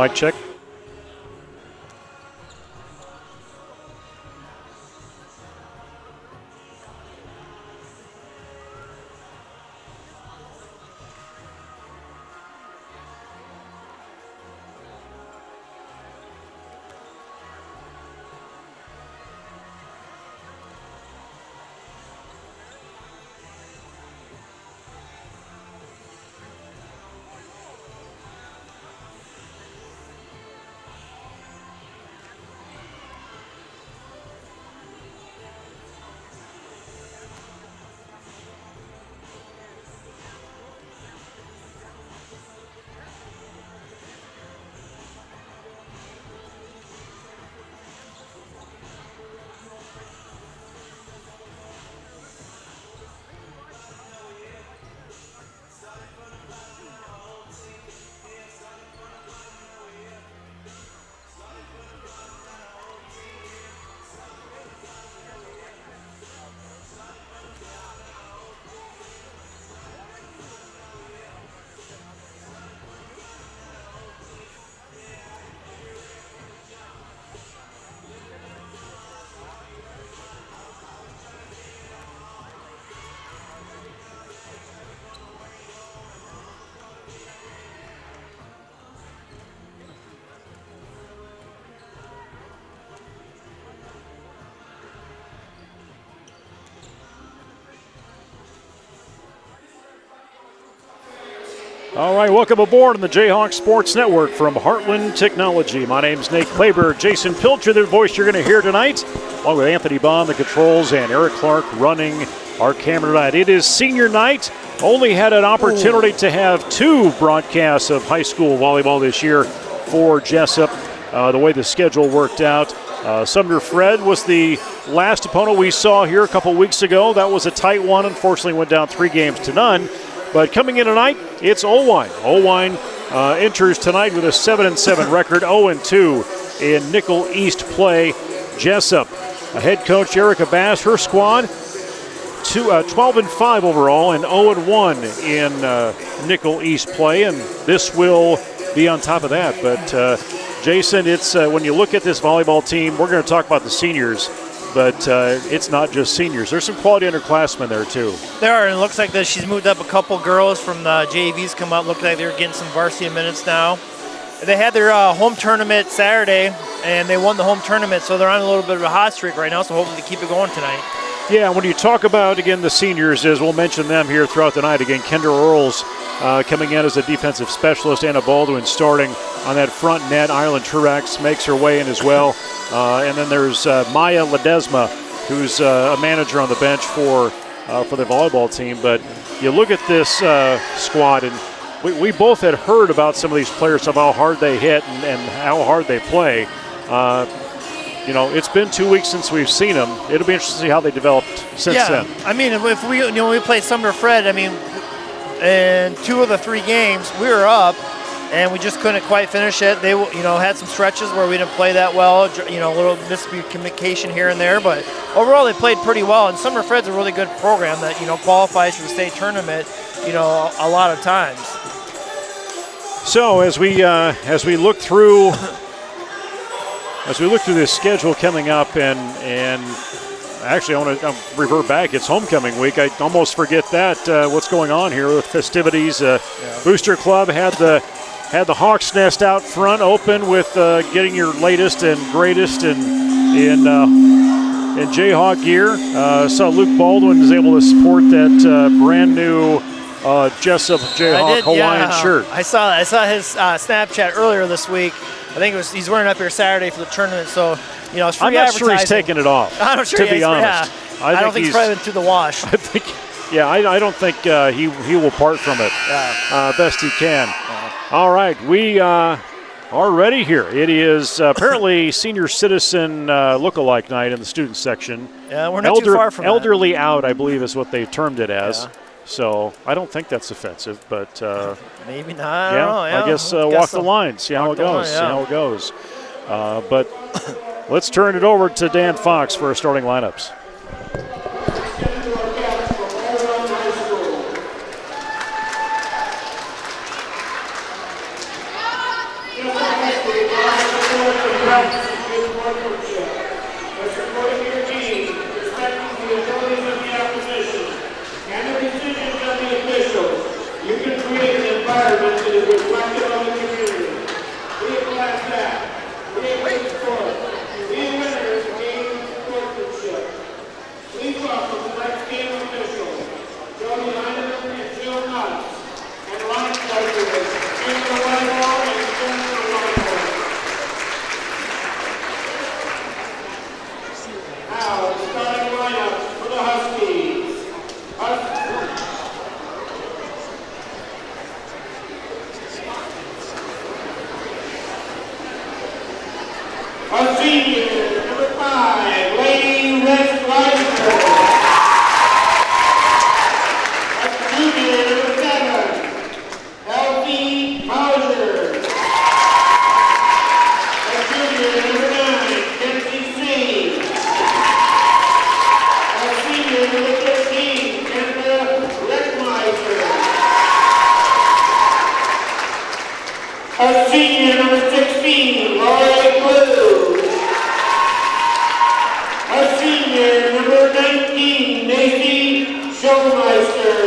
Mic check. All right, welcome aboard on the J-Hawks Sports Network from Heartland Technology. My name's Nate Klaber. Jason Pilcher, the voice you're going to hear tonight, along with Anthony Baum, the controls, and Eric Clark running our camera tonight. It is senior night. Only had an opportunity to have 2 broadcasts of high school volleyball this year for Jesup, the way the schedule worked out. Sumner Fred was the last opponent we saw here a couple weeks ago. That was a tight one. Unfortunately, went down 3-0. But coming in tonight, it's Oelwein. Oelwein enters tonight with a 7-7 record, 0-2 in Nickel East play. Jesup, head coach Erica Bass, her squad, 12-5 overall and 0-1 in Nickel East play, and this will be on top of that. But Jason, it's when you look at this volleyball team, we're going to talk about the seniors, but it's not just seniors. There's some quality underclassmen there too. There are, and it looks like that she's moved up a couple girls from the JVs come up. Look like they're getting some varsity minutes now. They had their home tournament Saturday, and they won the home tournament, so they're on a little bit of a hot streak right now, so hopefully they keep it going tonight. Yeah, when you talk about, again, the seniors, as we'll mention them here throughout the night. Again, Kendra Earls coming in as a defensive specialist. Anna Baldwin starting on that front net. Ireland Truax makes her way in as well. And then there's Maya Ledesma, who's a manager on the bench for the volleyball team. But you look at this squad, and we both had heard about some of these players, of how hard they hit and how hard they play. You know, it's been 2 weeks since we've seen them. It'll be interesting to see how they developed since then. I mean, if we played Sumner Fred, I mean, in 2 of the 3 games, we were up, and we just couldn't quite finish it. They, had some stretches where we didn't play that well, a little miscommunication here and there, but overall they played pretty well. And Sumner Fred's a really good program that, qualifies for the state tournament, a lot of times. So as we look through this schedule coming up, and actually I want to revert back. It's homecoming week. I almost forget that what's going on here with festivities. Booster Club had the Hawks Nest out front open with getting your latest and greatest in Jayhawk gear. Saw Luke Baldwin was able to support that brand new Jesup J-Hawk Hawaiian shirt. I saw his Snapchat earlier this week. I think he's wearing it up here Saturday for the tournament, so it's free advertising. I'm not sure he's taking it off. I'm not sure to be honest. Yeah. I don't think he's probably been through the wash. I don't think he will part from it best he can. All right, we are ready here. It is apparently senior citizen look-alike night in the student section. Yeah, we're not too far from elderly out, I believe, is what they've termed it as. Yeah. So I don't think that's offensive, but maybe not. I don't know. Yeah. I guess walk the line, see how it goes. But let's turn it over to Dan Fox for our starting lineups. sportsmanship. By supporting your team, respecting the abilities of the opposition, and the decisions of the officials, you can create an environment that is reflective of the community. Be a class act. Be a great sport. Be a winner in the game of sportsmanship. Please welcome the next game officials, Jody Heineman and Jill Nuts, and line judges, Jennifer Volleyball and Jennifer Volleyball. Now, the starting lineup for the Huskies. Our senior, number 5, Lady Redslicer. Our junior, number 7, Elsie Mauser. Our junior, number 9, Kenzie C. Our senior, number 13, Kendra Reckmeister. Our senior, number 16, Lori Blue. Our senior, number 19, Macy Schulmeister.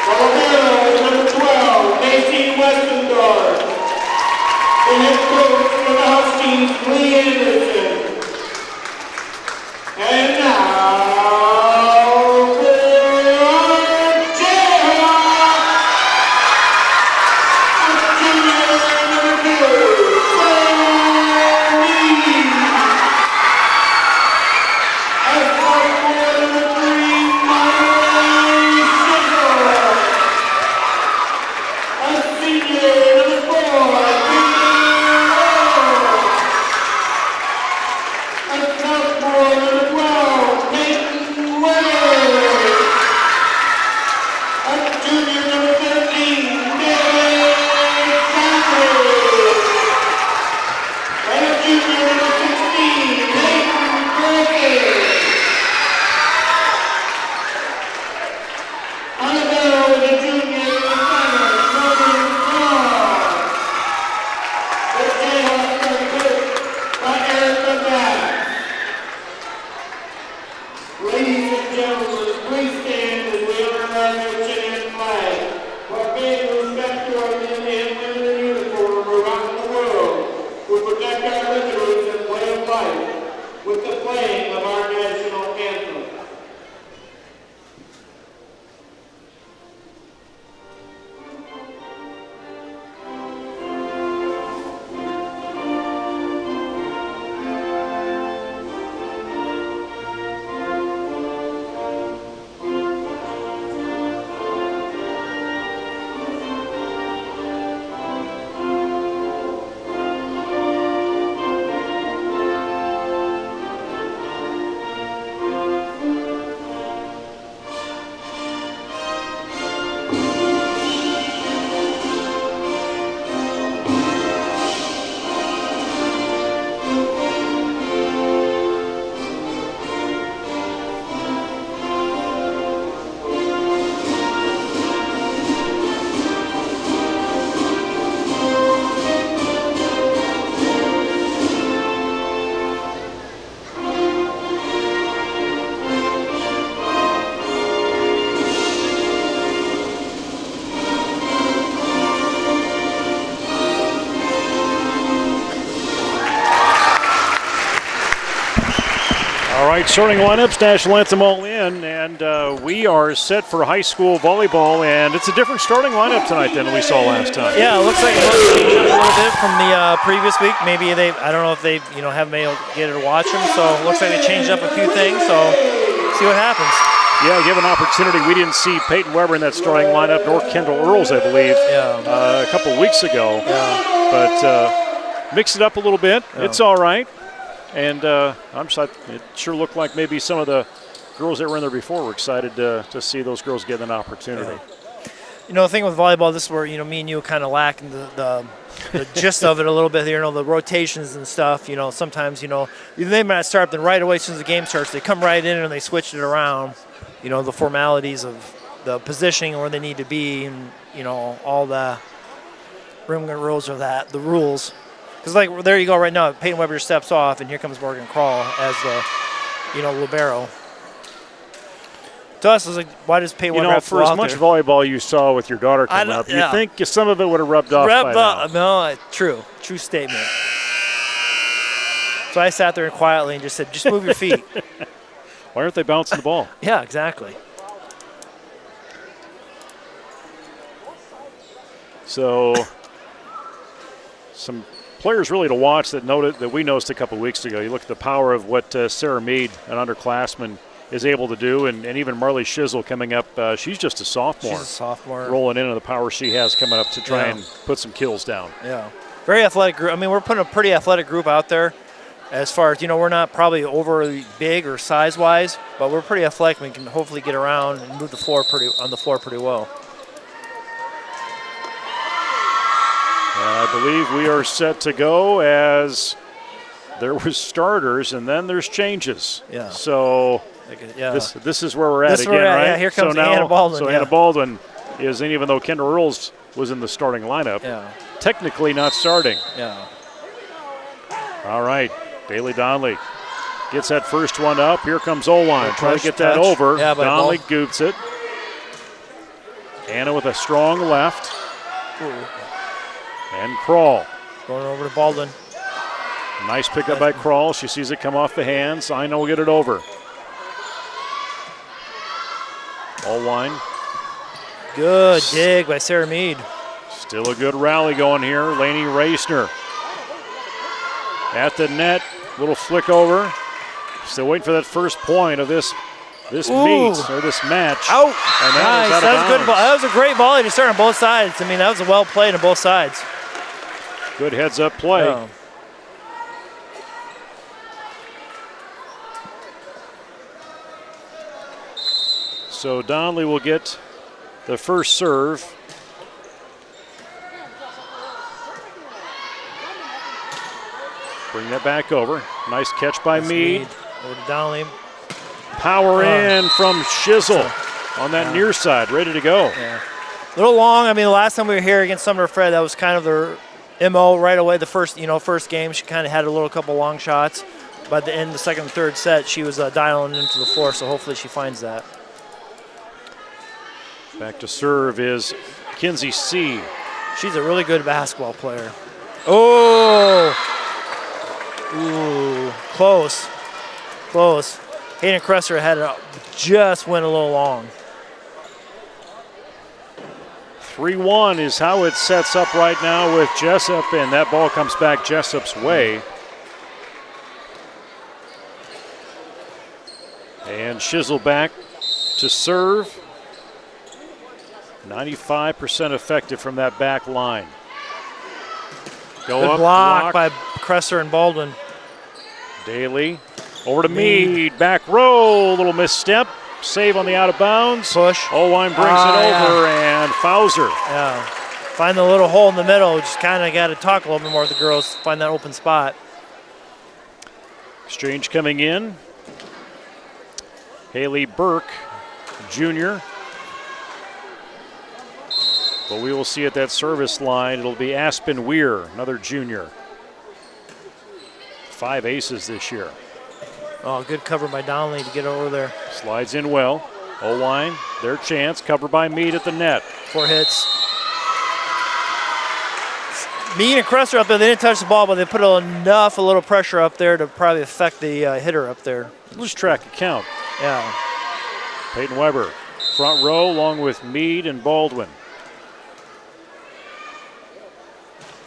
Our number 12, Macy Westendorf. The head coach for the Huskies, Lee Anderson. And now, for our Jayhawks, junior number 2, Sarah Lee. Ladies and gentlemen, please stand as we honor our nation and flag, while paying respect to our men and women in uniform around the world who protect our liberties and way of life with the playing of our national anthem. Starting lineups, national anthem all in, and we are set for high school volleyball, and it's a different starting lineup tonight than we saw last time. Yeah, it looks like it must change up a little bit from the previous week. Maybe I don't know if they, haven't been able to get to watch them, so it looks like they changed up a few things, so see what happens. Yeah, give an opportunity. We didn't see Peyton Weber in that starting lineup, nor Kendall Earls, I believe, a couple weeks ago. Yeah. But mix it up a little bit. Yeah. It's all right. And I'm excited. It sure looked like maybe some of the girls that were in there before were excited to see those girls get an opportunity. Yeah. The thing with volleyball, this is where, me and you kind of lack the gist of it a little bit here, the rotations and stuff. Sometimes, they might not start then right away as soon as the game starts. They come right in and they switch it around, the formalities of the positioning where they need to be and, all the rim rules of that, the rules. Because like there you go right now. Peyton Weber steps off, and here comes Morgan Krall as the libero. To us, it was like, why does Peyton Weber have to for go as out much there? volleyball you saw with your daughter coming up, you think some of it would have rubbed off by now. No, true statement. So I sat there and quietly and just said, just move your feet. Why aren't they bouncing the ball? Yeah, exactly. So some players really to watch that we noticed a couple weeks ago. You look at the power of what Sarah Mead, an underclassman, is able to do, and even Marley Shizzle coming up. She's just a sophomore. She's a sophomore. Rolling into the power she has coming up to try and put some kills down. Yeah. Very athletic group. I mean, we're putting a pretty athletic group out there as far as, we're not probably overly big or size-wise, but we're pretty athletic. We can hopefully get around and move the floor on the floor pretty well. And I believe we are set to go as there was starters and then there's changes. Yeah. So this is where we're at again, right? Yeah, here comes Anna Baldwin. So Anna Baldwin is, even though Kendra Earls was in the starting lineup, technically not starting. Yeah. All right, Bailey Donnelly gets that first one up. Here comes Oelwein, trying to get that over. Yeah, Donnelly goops it. Anna with a strong left. Ooh. And Krall. Going over to Baldwin. Nice pickup by Krall. She sees it come off the hands. I know we'll get it over. Oelwein. Good dig by Sarah Mead. Still a good rally going here. Lainey Reisner. At the net. Little flick over. Still waiting for that first point of this meet or this match. Out. And nice. That was good. That was a great volley to start on both sides. I mean, that was a well played on both sides. Good heads-up play. Yeah. So Donnelly will get the first serve. Bring that back over. Nice catch by Mead. Over to Donnelly. Power in from Shizzle on that near side, ready to go. Yeah. A little long. I mean, the last time we were here against Sumner Fred, that was kind of their MO right away. The first game, she kind of had a couple long shots. By the end of the second and third set, she was dialing into the floor, so hopefully she finds that. Back to serve is Kinsey C. She's a really good basketball player. Oh! Ooh, close. Hayden Cresser had it just went a little long. 3-1 is how it sets up right now with Jesup, and that ball comes back Jesup's way. And Shizzle back to serve. 95% effective from that back line. Good block by Cresser and Baldwin. Daly over to Mead. Back row, little misstep. Save on the out of bounds. Push. Oelwein brings it over and fouls her. Yeah. Find the little hole in the middle. Just kind of got to talk a little bit more with the girls. Find that open spot. Exchange coming in. Haley Burke, junior. But we will see at that service line, it'll be Aspen Weir, another junior. 5 aces this year. Oh, good cover by Donnelly to get over there. Slides in well. Oelwein, their chance, covered by Mead at the net. 4 hits. Mead and Cresser up there, they didn't touch the ball, but they put a little pressure up there to probably affect the hitter up there. Lose track of count. Yeah. Peyton Weber, front row, along with Mead and Baldwin.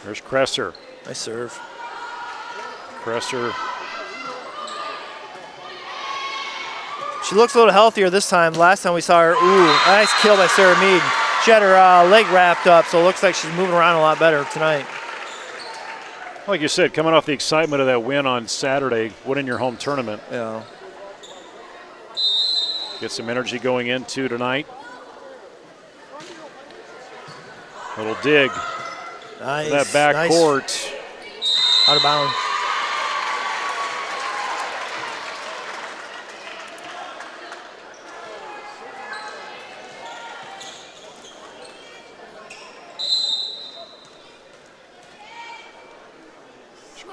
There's Cresser. Nice serve. Cresser. She looks a little healthier this time. Last time we saw her, nice kill by Sarah Mead. She had her leg wrapped up, so it looks like she's moving around a lot better tonight. Like you said, coming off the excitement of that win on Saturday, winning your home tournament. Yeah. Get some energy going into tonight. Little dig. Nice. That back court. Out of bounds.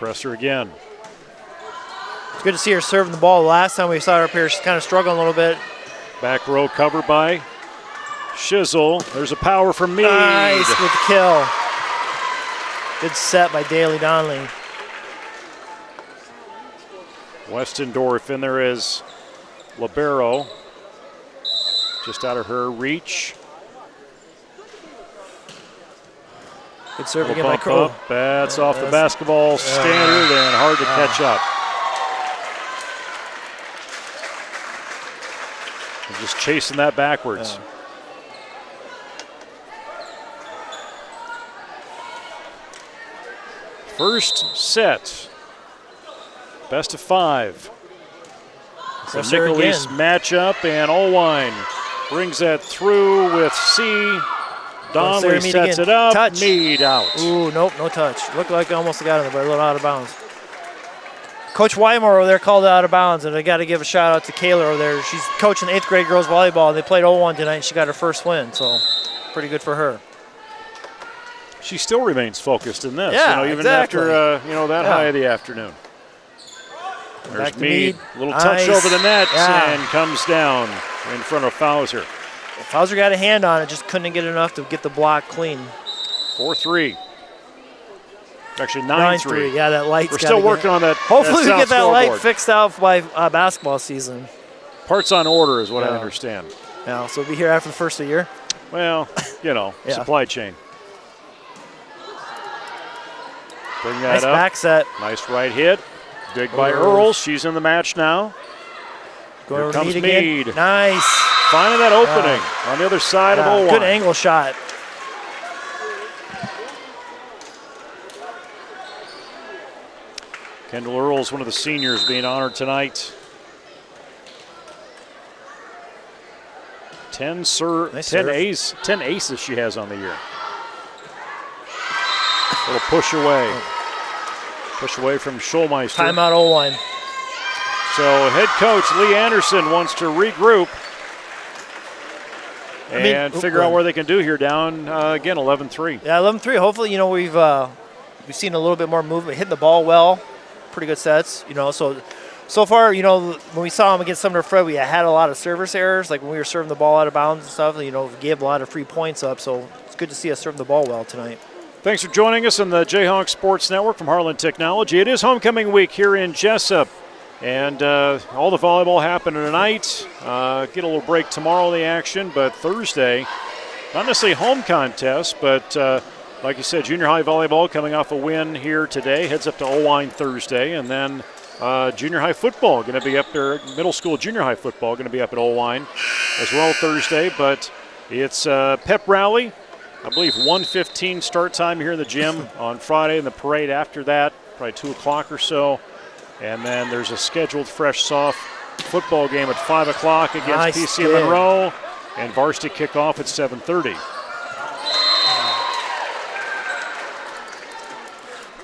Cresser again. It's good to see her serving the ball. The last time we saw her up here, she's kind of struggling a little bit. Back row covered by Shizzle. There's a power from Mead. Nice with the kill. Good set by Daly Donnelly. Westendorf in there is libero. Just out of her reach. Good serve again Little by bump Crow. up. That's off the basketball standard and hard to catch up. And just chasing that backwards. First set. Best of 5. It's a Cresser Nicholas again. matchup, and Oelwein brings that through with C. Donnelly Mead sets again. it up. Touch. Mead out. Ooh, nope, no touch. Looked like I almost got in there, but a little out of bounds. Coach Weimar over there called it out of bounds, and I got to give a shout out to Kayla over there. She's coaching 8th grade girls volleyball, and they played 0-1 tonight, and she got her first win, so pretty good for her. She still remains focused in this, Yeah, even exactly. after that high of the afternoon. Back There's to Mead, Mead. little touch Nice. over the net, Yeah. and comes down in front of Fauser. Fauser got a hand on it, just couldn't get enough to get the block clean. 4-3. Actually, 9-3. Yeah, that light's We're gotta still get- working on that. Hopefully we south get that light scoreboard. fixed out by basketball season. Parts on order is what I Yeah. understand. Yeah, so we'll be here after the first of the year. Well, Yeah. supply chain. Bring that Nice up. back set. Nice right hit. Dig by Earls. Earls. She's in the match now. Go Here over comes Mead again. Mead. Nice. Finding that opening on the other side of Yeah, Oelwein. good angle shot. Kendall Earls, one of the seniors, being honored tonight. 10 Nice serve. aces she has on the year. Little push away. Push away from Schulmeister. Timeout 0-1. So head coach Lee Anderson wants to regroup and figure out where they can do here down, again, 11-3. Yeah, 11-3. Hopefully, we've seen a little bit more movement, hitting the ball well. Pretty good sets, So far, when we saw them against Sumner Fred, we had a lot of service errors, like when we were serving the ball out of bounds and stuff. We gave a lot of free points up, so it's good to see us serving the ball well tonight. Thanks for joining us on the J-Hawks Sports Network from Heartland Technology. It is homecoming week here in Jesup, and all the volleyball happening tonight. Get a little break tomorrow in the action, but Thursday, not necessarily home contest, but like you said, junior high volleyball coming off a win here today, heads up to Oelwein Thursday, and then junior high football going to be up there, middle school junior high football going to be up at Oelwein as well Thursday, but it's pep rally. I believe 1:15 start time here in the gym on Friday, and the parade after that, probably 2 o'clock or so. And then there's a scheduled fresh soft football game at 5 o'clock against Nice PC game. Monroe, and varsity kickoff at 7:30.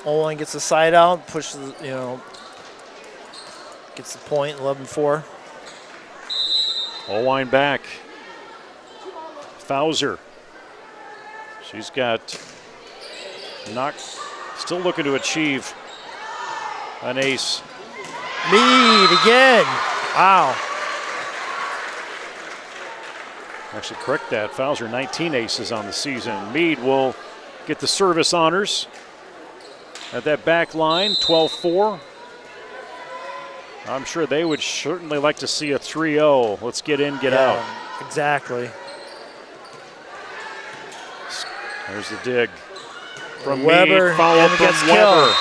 Oelwein gets the side out, pushes, gets the point, 11-4. Oelwein back. Fauser. She's got still looking to achieve an ace. Mead again. Wow. Actually, correct that. Fauser, 19 aces on the season. Mead will get the service honors at that back line, 12-4. I'm sure they would certainly like to see a 3-0. Let's get in, get out. Exactly. There's the dig from Weber, Mead, followed and it from gets Weber. killed.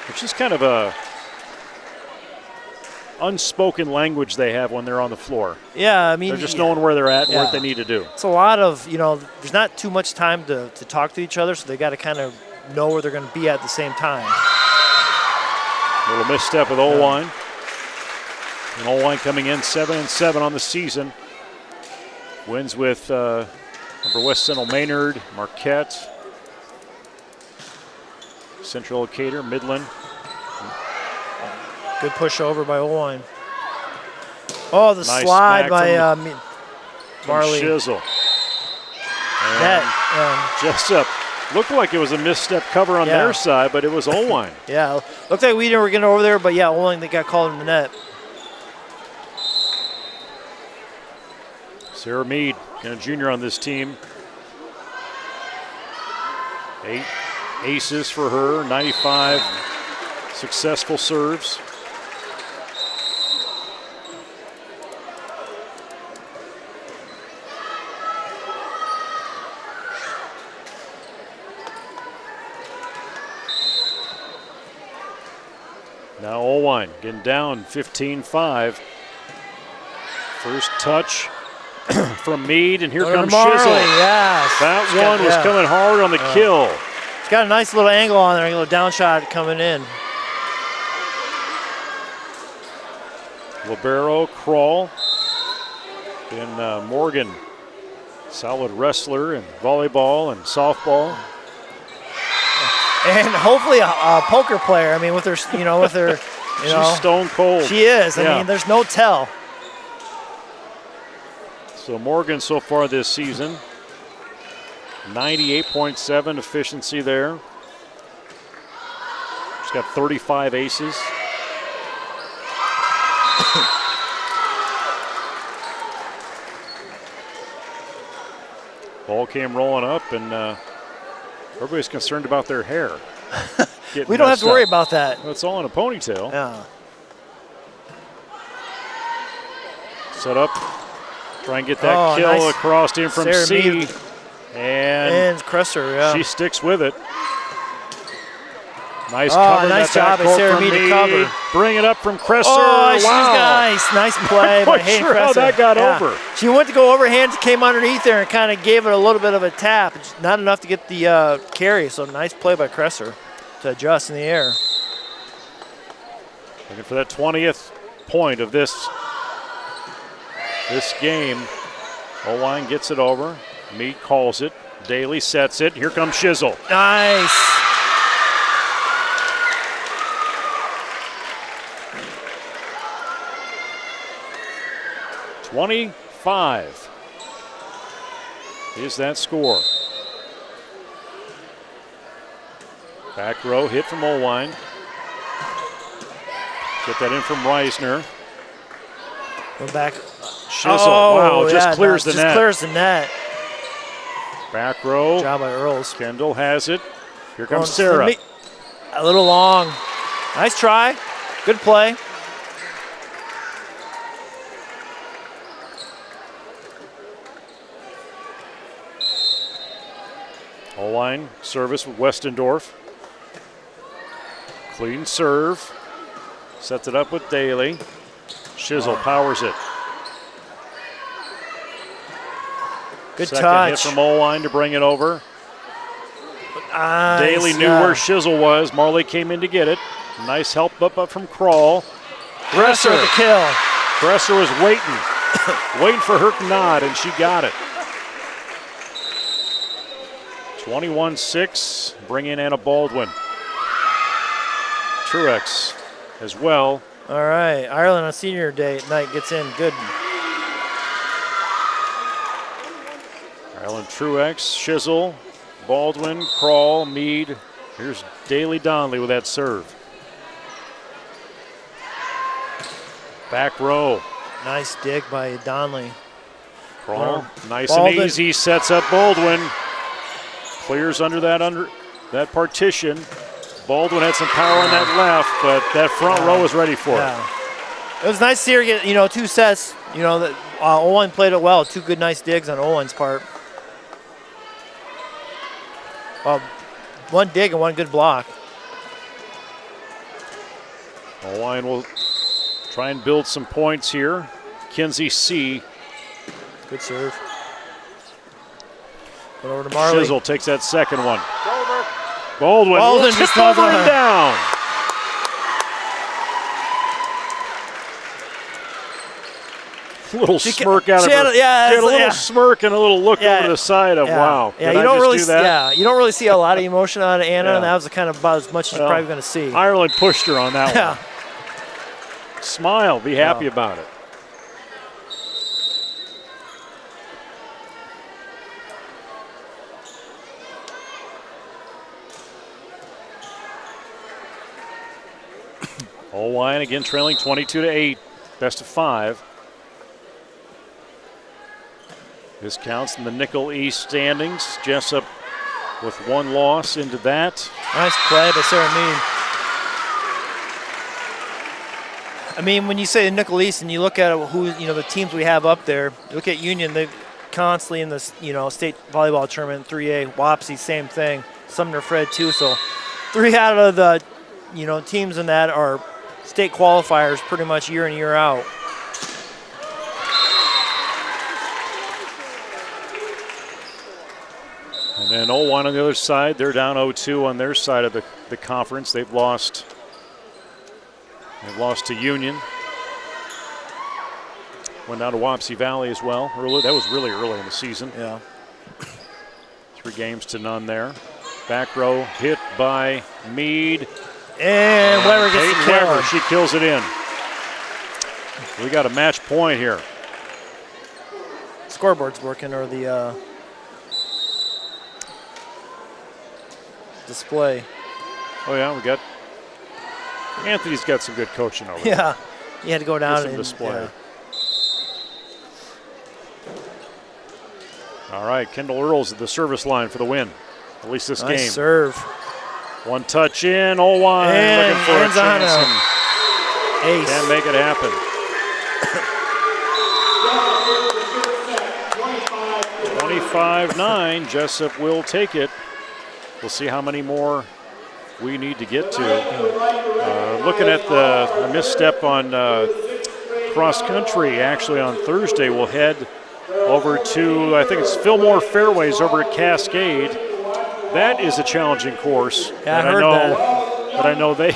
Which is kind of a unspoken language they have when they're on the floor. Yeah, I mean, They're just knowing where they're at and Yeah. what they need to do. it's a lot of, there's not too much time to talk to each other, so they got to kind of know where they're going to be at the same time. Little misstep with Oelwein. And Oelwein coming in 7-7 on the season. Wins with number West Central Maynard, Marquette, Central Decatur, Midland. Good push over by Oelwein. Oh, the Nice slide smack by from Marley. Shizzle. Net. Jesup Looked like it was a misstep cover on their side, but it was Oelwein. Yeah, looked like we were getting over there, but yeah, Oelwein, they got called in the net. Sarah Mead, a junior on this team. 8 aces for her, 95 successful serves. Now Oelwein getting down 15-5. First touch from Mead, and here comes Marley, Shizzle. Yes. That one was coming hard on the kill. It's got a nice little angle on there, a little down shot coming in. Libero, Crawl, and Morgan, solid wrestler in volleyball and softball. And hopefully a poker player. I mean, with her, She's stone cold. She is. I mean, there's no tell. So Morgan so far this season, 98.7 efficiency there. She's got 35 aces. Ball came rolling up, and everybody's concerned about their hair. We don't have to worry about that. Well, it's all in a ponytail. Yeah. Set up. Try and get that kill nice. across in from Sarah C. Mead. And Cresser, she sticks with it. Nice cover. Nice job by Sarah Mead to cover. Bring it up from Cresser. Oh, she's wow. nice. Nice play by Hayden sure Cresser. How that got over. She went to go overhand, came underneath there and kind of gave it a little bit of a tap. It's not enough to get the carry, so nice play by Cresser to adjust in the air. Looking for that 20th point of this game. Oelwein gets it over. Mead calls it. Daly sets it. Here comes Shizzle. Nice. $25 is that score. Back row hit from Oelwein. Get that in from Reisner. Go back. Shizzle, wow, just clears the net. Just clears the net. Back row. Good job by Earls. Kendall has it. Here comes Sarah. A little long. Nice try. Good play. Oelwein service with Westendorf. Clean serve. Sets it up with Daly. Shizzle powers it. Good Second touch. hit from Oelwein to bring it over. Nice. Daly knew where Shizzle was. Marley came in to get it. Nice help up from Crawl. Cresser with the kill. Cresser was waiting for her nod, and she got it. 21-6, bring in Anna Baldwin. Truex as well. All right, Ireland on senior day night gets in good. Ireland Truex, Shizzle, Baldwin, Crawl, Mead. Here's Daly Donnelly with that serve. Back row. Nice dig by Donnelly. Crawl, nice Baldwin. and easy, sets up Baldwin. Clears under that partition. Baldwin had some power on that left, but that front row was ready for it. It was nice to see her get, 2 sets. That Oelwein played it well. 2 good, nice digs on Oelwein's part. One dig and 1 good block. Oelwein will try and build some points here. Kinsey C. Good serve. Going over to Marley. Shizzle takes that second one. Baldwin just over and down. A little smirk out of her. She had a little smirk and a little look over the side of wow. Yeah, you don't really see a lot of emotion out of Anna, and that was kind of about as much as you're probably going to see. Ireland pushed her on that one. Smile, be happy about it. Oelwein again trailing 22-8, best of 5. This counts in the Nickel East standings. Jesup with 1 loss into that. Nice play by Sarah Mead. I mean, when you say the Nickel East and you look at who, the teams we have up there, you look at Union, they're constantly in this, state volleyball tournament, 3A. Wapsie, same thing. Sumner Fred, too. So 3 out of the, teams in that are state qualifiers pretty much year in, year out. And then Oelwein on the other side, they're down 0-2 on their side of the conference. They've lost to Union. Went down to Wapsie Valley as well. That was really early in the season. Yeah. 3 games to none there. Back row hit by Mead. And Weber gets the kill. Weber, she kills it in. We got a match point here. Scoreboard's working, or the display. Oh yeah, we got Anthony's got some good coaching over there. Yeah, he had to go down and display. Yeah. All right, Kendall Earls at the service line for the win. At least this Nice game. serve. 1 touch in, Oelwein looking for a chance. Ace. Can't make it happen. 25-9, Jesup will take it. We'll see how many more we need to get to. Looking at the misstep on cross country, actually on Thursday, we'll head over to, I think it's Fillmore Fairways over at Cascade. That is a challenging course. Yeah, I heard that. But I know they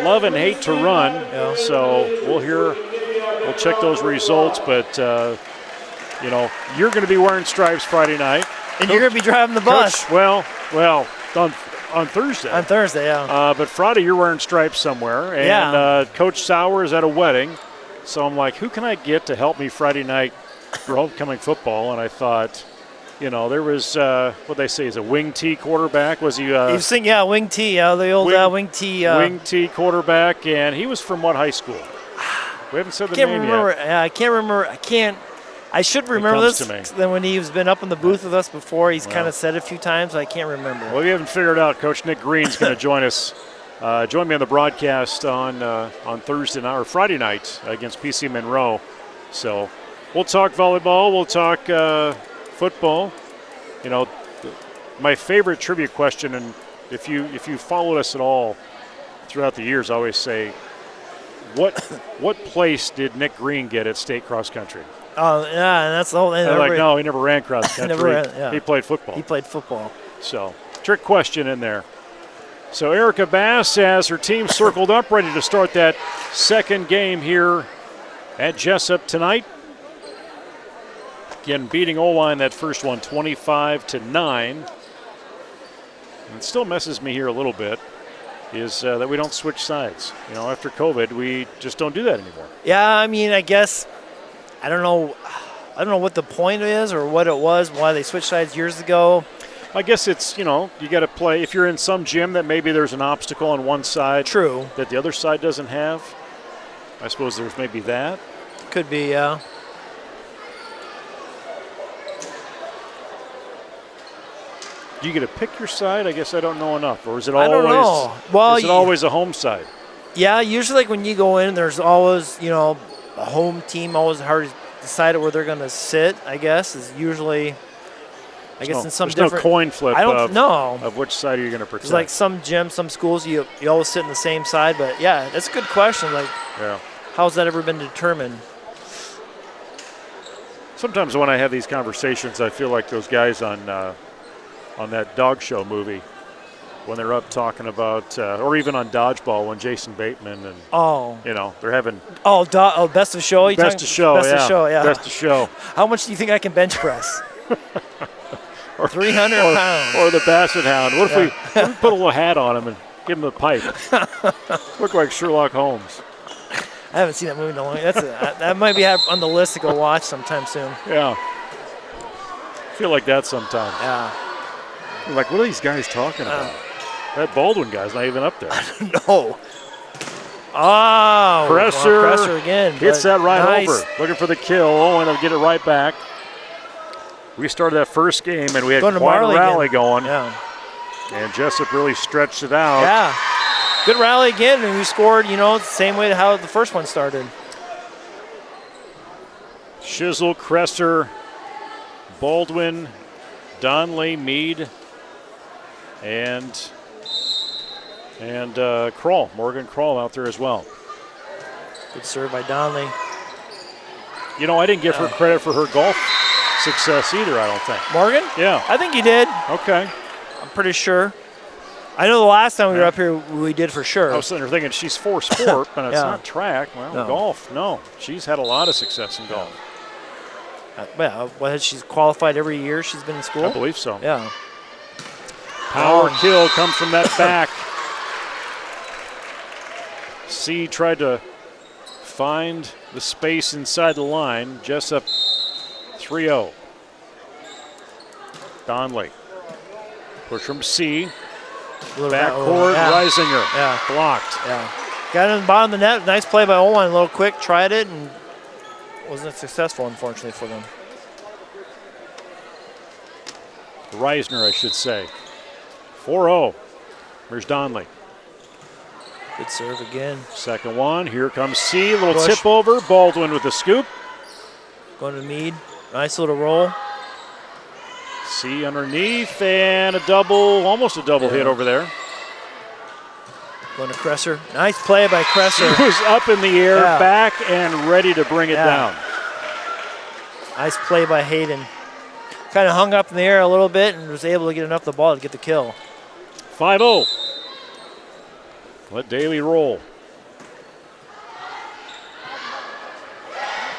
love and hate to run. Yeah. So we'll check those results. But, you're going to be wearing stripes Friday night. And you're going to be driving the bus. Coach, well, on Thursday. On Thursday, yeah. But Friday you're wearing stripes somewhere. And Coach Sauer is at a wedding. So I'm like, who can I get to help me Friday night for homecoming football? And I thought, there was, what they say, is a wing T quarterback. Was he? You've seen, wing T, the old wing T. Wing T quarterback, and he was from what high school? We haven't said the name yet. I can't remember. I should remember this. Then when he's been up in the booth with us before, he's kind of said it a few times. I can't remember. Well, we haven't figured out. Coach Nick Green's going to join us. Join me on the broadcast on Thursday night or Friday night against PC Monroe. So we'll talk volleyball. We'll talk football. My favorite trivia question, and if you followed us at all throughout the years, I always say, what place did Nick Green get at state cross country? Oh, yeah, and that's the whole thing. No, he never ran cross country. He played football. He played football. So, trick question in there. So, Erica Bass has her team circled up, ready to start that second game here at Jesup tonight. Again, beating Oelwein that first one, 25-9. And it still messes me here a little bit, is that we don't switch sides. After COVID, we just don't do that anymore. Yeah, I mean, I guess, I don't know what the point is or what it was, why they switched sides years ago. I guess it's, you got to play. If you're in some gym that maybe there's an obstacle on one side. True. That the other side doesn't have. I suppose there's maybe that. Could be, yeah. Do you get to pick your side? I guess I don't know enough. Or is it always? I don't know. Well, is it always a home side? Yeah, usually like when you go in, there's always, a home team, always hard to decide where they're going to sit, I guess, is usually, in some different. There's no coin flip I don't know of which side are you going to protect. It's like some gyms, some schools, you always sit in the same side. But, yeah, that's a good question. How's that ever been determined? Sometimes when I have these conversations, I feel like those guys on that dog show movie when they're up talking about, or even on Dodgeball when Jason Bateman and, they're having. Best of show? Best of show, yeah. Best of show. How much do you think I can bench press? or 300 pounds. Or the Basset Hound. What if we put a little hat on him and give him a pipe? Look like Sherlock Holmes. I haven't seen that movie in a long time. That might be on the list to go watch sometime soon. Yeah. I feel like that sometimes. Yeah. Like, what are these guys talking about? That Baldwin guy's not even up there. No. Oh, Presser again. hits that right nice. over. Looking for the kill. Oelwein will get it right back. We started that first game, and we had quite a rally going. Yeah. And Jesup really stretched it out. Yeah. Good rally again, and we scored, the same way how the first one started. Shizzle, Kresser, Baldwin, Donley, Mead, and Kroll, Morgan Kroll out there as well. Good serve by Donley. I didn't give her credit for her golf success either, I don't think. Morgan? Yeah. I think he did. Okay. I'm pretty sure. I know the last time we were up here, we did for sure. I was sitting there thinking she's for sport, but it's not track. Well, No. golf, no. She's had a lot of success in golf. Has she qualified every year she's been in school? I believe so. Yeah. Power kill comes from that back. C tried to find the space inside the line. Jesup 3-0. Donley. Push from C. Backcourt, Reisinger. Yeah. Blocked. Yeah. Got in the bottom of the net. Nice play by Oelwein. A little quick. Tried it and wasn't successful, unfortunately, for them. Reisner, I should say. 4-0. Here's Donley. Good serve again. Second one. Here comes C. Little Push. tip over. Baldwin with the scoop. Going to Mead. Nice little roll. C underneath and a double, almost a double hit over there. Going to Kresser. Nice play by Kresser. He was up in the air, back and ready to bring it down. Nice play by Hayden. Kind of hung up in the air a little bit and was able to get enough of the ball to get the kill. 5-0. Let Daly roll.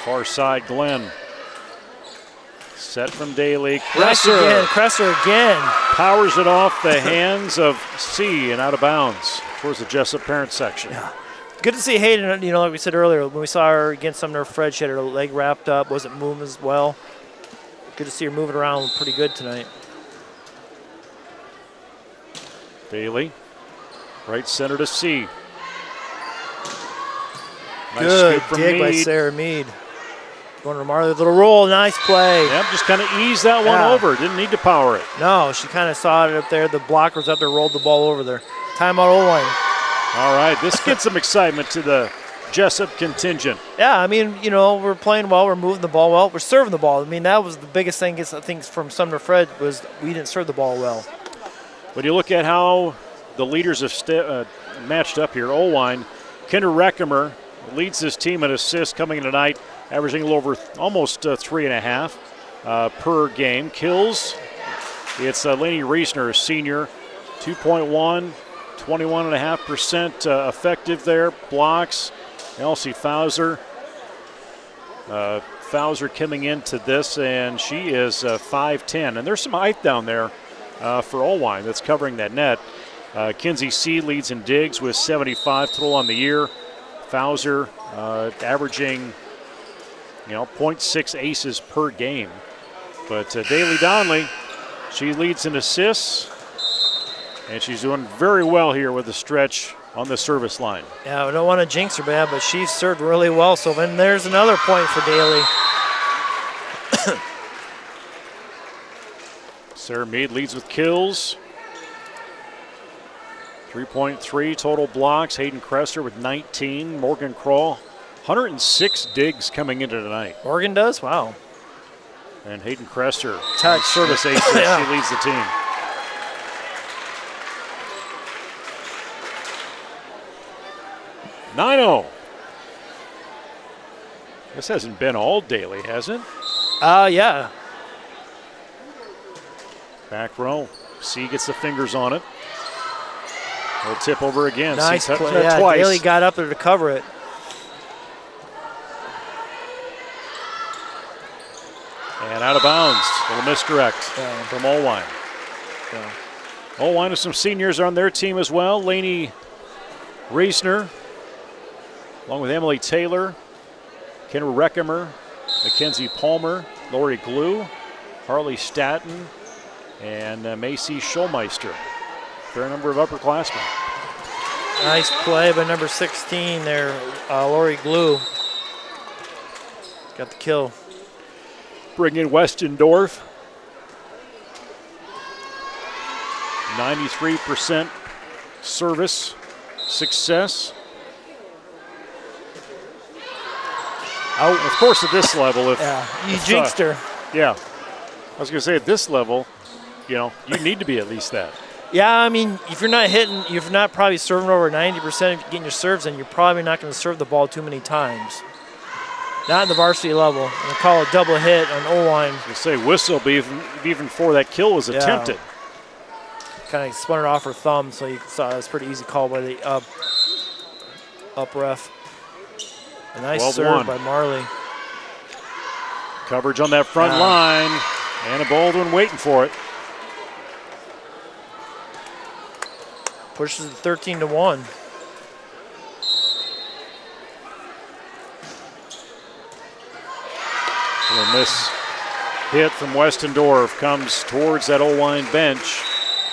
Far side, Glenn. Set from Daly. Kresser again. Powers it off the hands of C and out of bounds towards the Jesup parent section. Yeah. Good to see Hayden, like we said earlier, when we saw her against Sumner Fred, she had her leg wrapped up, wasn't moving as well. Good to see her moving around pretty good tonight. Daly, right center to C. Nice Good scoop from dig Mead. by Sarah Mead. Going to Marley, little roll, nice play. Yep, just kind of eased that one over. Didn't need to power it. No, she kind of saw it up there. The blocker was up there, rolled the ball over there. Timeout Oelwein. All right, this gets some excitement to the Jesup contingent. Yeah, we're playing well, we're moving the ball well, we're serving the ball. That was the biggest thing, I think, from Sumner Fred was we didn't serve the ball well. When you look at how the leaders have matched up here, Oelwein, Kinder Reckemer leads his team in assists coming in tonight, averaging a little over almost 3.5 per game. Kills, it's Lainey Reisner, a senior, 2.1, 21.5% effective there. Blocks, Elsie Fauser. Fauser coming into this, and she is 5'10". And there's some height down there for Oelwein that's covering that net. Kinsey C leads in digs with 75 total on the year. Fauser averaging 0.6 aces per game. But Daly Donley, she leads in assists, and she's doing very well here with the stretch on the service line. Yeah, we don't want to jinx her bad, but she served really well. So then there's another point for Daly. Sarah Mead leads with kills. 3.3 total blocks. Hayden Kresser with 19. Morgan Kroll, 106 digs coming into tonight. Morgan does? Wow. And Hayden Kresser, touch service aces. Yeah. She leads the team. Nino. This hasn't been all Daly, has it? Yeah. Back row. C gets the fingers on it. We'll tip over again. Nice C play. that twice. Daly got up there to cover it. And out of bounds. A little misdirect from Oelwein. Yeah. Oelwein with some seniors on their team as well. Lainey Reisner, along with Emily Taylor, Kendra Reckemer, Mackenzie Palmer, Lori Glue, Harley Staton, and Macy Schulmeister. Fair number of upperclassmen. Nice play by number 16 there, Lori Glue. Got the kill. Bring in Westendorf. 93% service success. Of course, at this level, you jinxed her. Yeah, I was going to say at this level, you need to be at least that. Yeah, I mean, if you're not hitting, if you're not probably serving over 90% of getting your serves in, you're probably not going to serve the ball too many times. Not in the varsity level. And they call a double hit on Oelwein. You say whistle, but even before that kill was attempted. Kind of spun it off her thumb, so you saw it was a pretty easy call by the up ref. A nice serve by Marley. Coverage on that front line. Anna Baldwin waiting for it. Pushes it 13-1. A miss hit from Westendorf comes towards that Oelwein bench.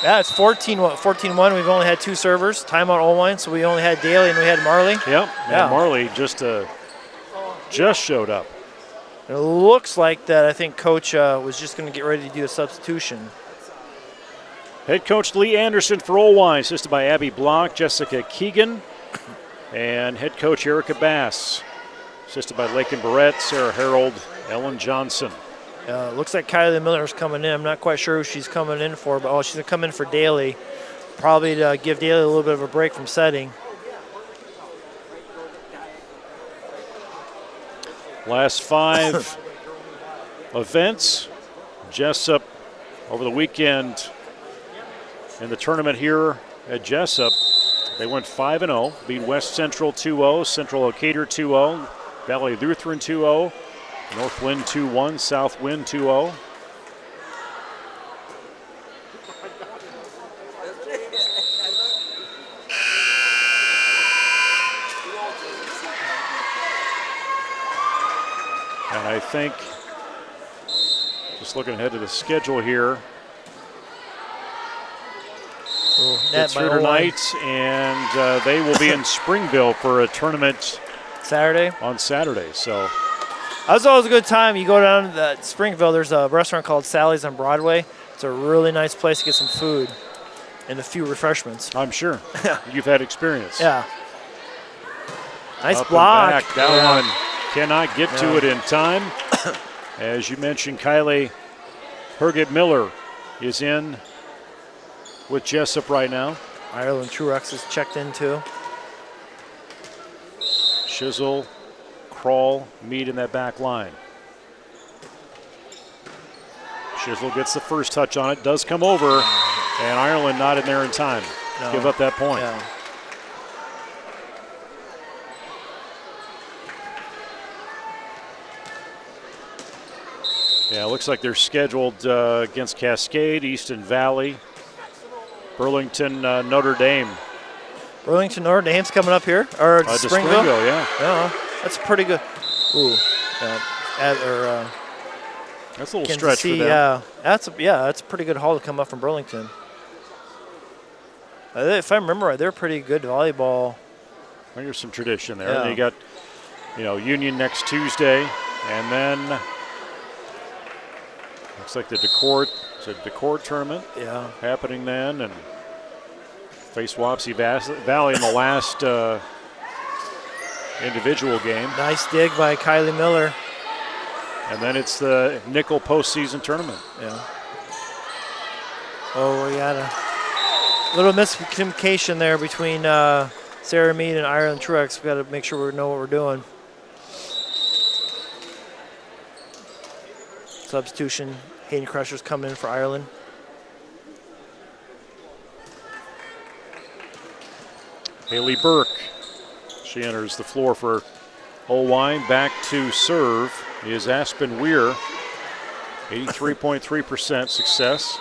Yeah, it's 14-1. We've only had 2 servers. Timeout Oelwein, so we only had Daly and we had Marley. Yep, yeah. And Marley just showed up. It looks like that I think Coach was just going to get ready to do a substitution. Head coach Lee Anderson for Oelwein, assisted by Abby Block, Jessica Keegan, and head coach Erica Bass, assisted by Lakin Barrett, Sarah Harold, Ellen Johnson. Looks like Kylie Miller's coming in. I'm not quite sure who she's coming in for, but she's going to come in for Daly, probably to give Daly a little bit of a break from setting. Last 5 events. Jesup over the weekend in the tournament here at Jesup. They went 5-0, beat West Central 2-0, Central Decatur 2-0, Valley Lutheran 2-0, North Wind 2-1, South Wind 2-0. And I think, just looking ahead to the schedule here, it's here tonight, and they will be in Springville for a tournament on Saturday. So that's always a good time. You go down to Springville, there's a restaurant called Sally's on Broadway. It's a really nice place to get some food and a few refreshments. I'm sure. You've had experience. Yeah. Nice Up block. And back. That one cannot get to it in time. As you mentioned, Kylie Herget Miller is in with Jesup right now. Ireland Truex is checked in too. Shizzle, Crawl, Mead in that back line. Shizzle gets the first touch on it, does come over, and Ireland not in there in time. No. Give up that point. Yeah. Yeah, it looks like they're scheduled against Cascade, Easton Valley, Burlington, Notre Dame. Burlington, Notre Dame's coming up here, or Springville? Yeah. Yeah, that's pretty good. Ooh, that's a little Kansas stretch City, for them. that's a pretty good haul to come up from Burlington. If I remember right, they're pretty good volleyball. Well, there's some tradition there. Yeah. And you got, Union next Tuesday, and then looks like the Decourt tournament happening then, and face Wapsie Valley in the last individual game. Nice dig by Kylie Miller. And then it's the Nickel postseason tournament. Yeah. Oh, we got a little miscommunication there between Sarah Mead and Ireland Truex. We got to make sure we know what we're doing. Substitution. Hayden Crusher's coming in for Ireland. Haley Burke, she enters the floor for Oelwein. Back to serve is Aspen Weir, 83.3% success.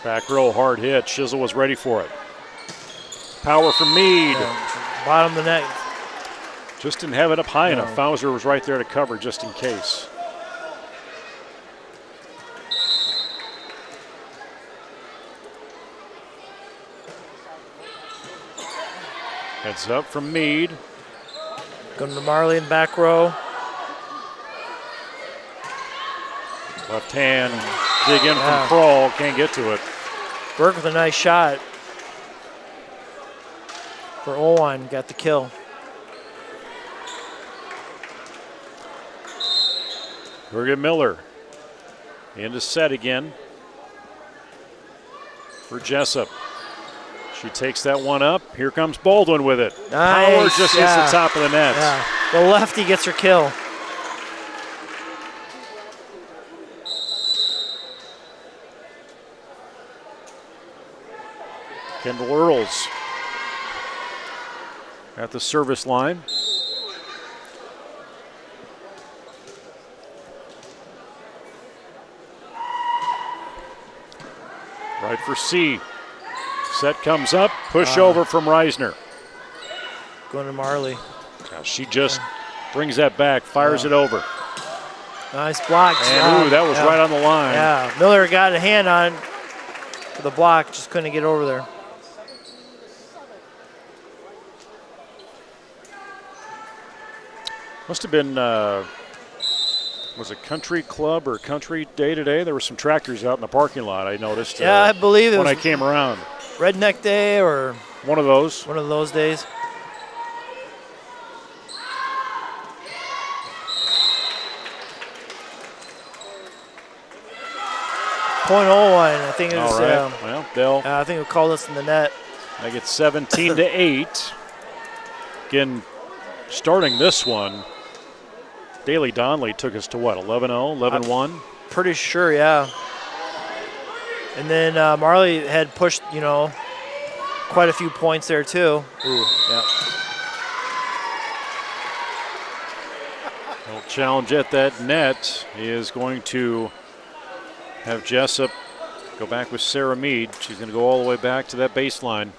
Back row, hard hit. Shizzle was ready for it. Power from Mead. Bottom of the net. Just didn't have it up high enough. Fauser was right there to cover just in case. Heads up from Meade. Going to Marley in back row. Left hand, dig in from Kroll, can't get to it. Burke with a nice shot. For Oelwein, got the kill. Birgit Miller into set again for Jesup. She takes that one up. Here comes Baldwin with it. Nice. Power just hits the top of the net. Yeah. The lefty gets her kill. Kendall Earls at the service line. Right for C. Set comes up, push over from Reisner. Going to Marley. Now she just brings that back, fires it over. Nice block. And ooh, that was right on the line. Yeah, Miller got a hand on for the block, just couldn't get over there. Must have been, was it Country Club or Country Day today? There were some tractors out in the parking lot, I noticed. Yeah, I believe it when was I came around. Redneck Day or one of those. One of those days. Point Oelwein, I think it was. All right. Well, they'll. I think it called us in the net. I get 17-8. Again, starting this one, Daly Donnelly took us to what, 11-0, 11-1? Pretty sure, yeah. And then Marley had pushed, quite a few points there too. Ooh, yeah. Well, challenge at that net is going to have Jesup go back with Sarah Meade. She's going to go all the way back to that baseline.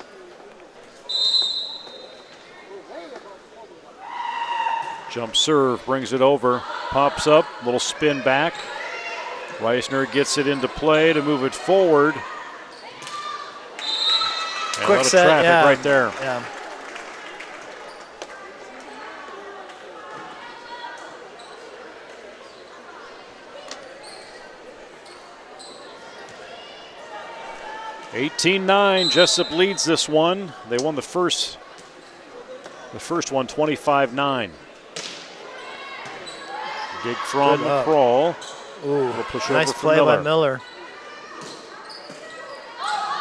Jump serve, brings it over, pops up, little spin back. Reisner gets it into play to move it forward. And Quick a lot set, of traffic yeah. right there. Yeah. (18-9). Jesup leads this one. They won the first one 25-9. Dig from Kroll. Ooh, Push nice over play by Miller.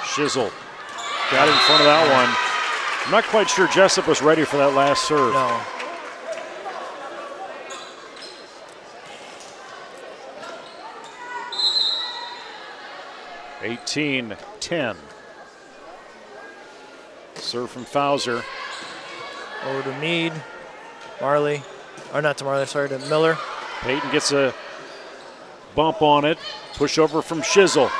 Shizzle got in front of that one. I'm not quite sure Jesup was ready for that last serve. No. (18-10). Serve from Fauser. Over to Meade. Marley. Or not to Marley, sorry, to Miller. Peyton gets a bump on it. Push over from Shizzle.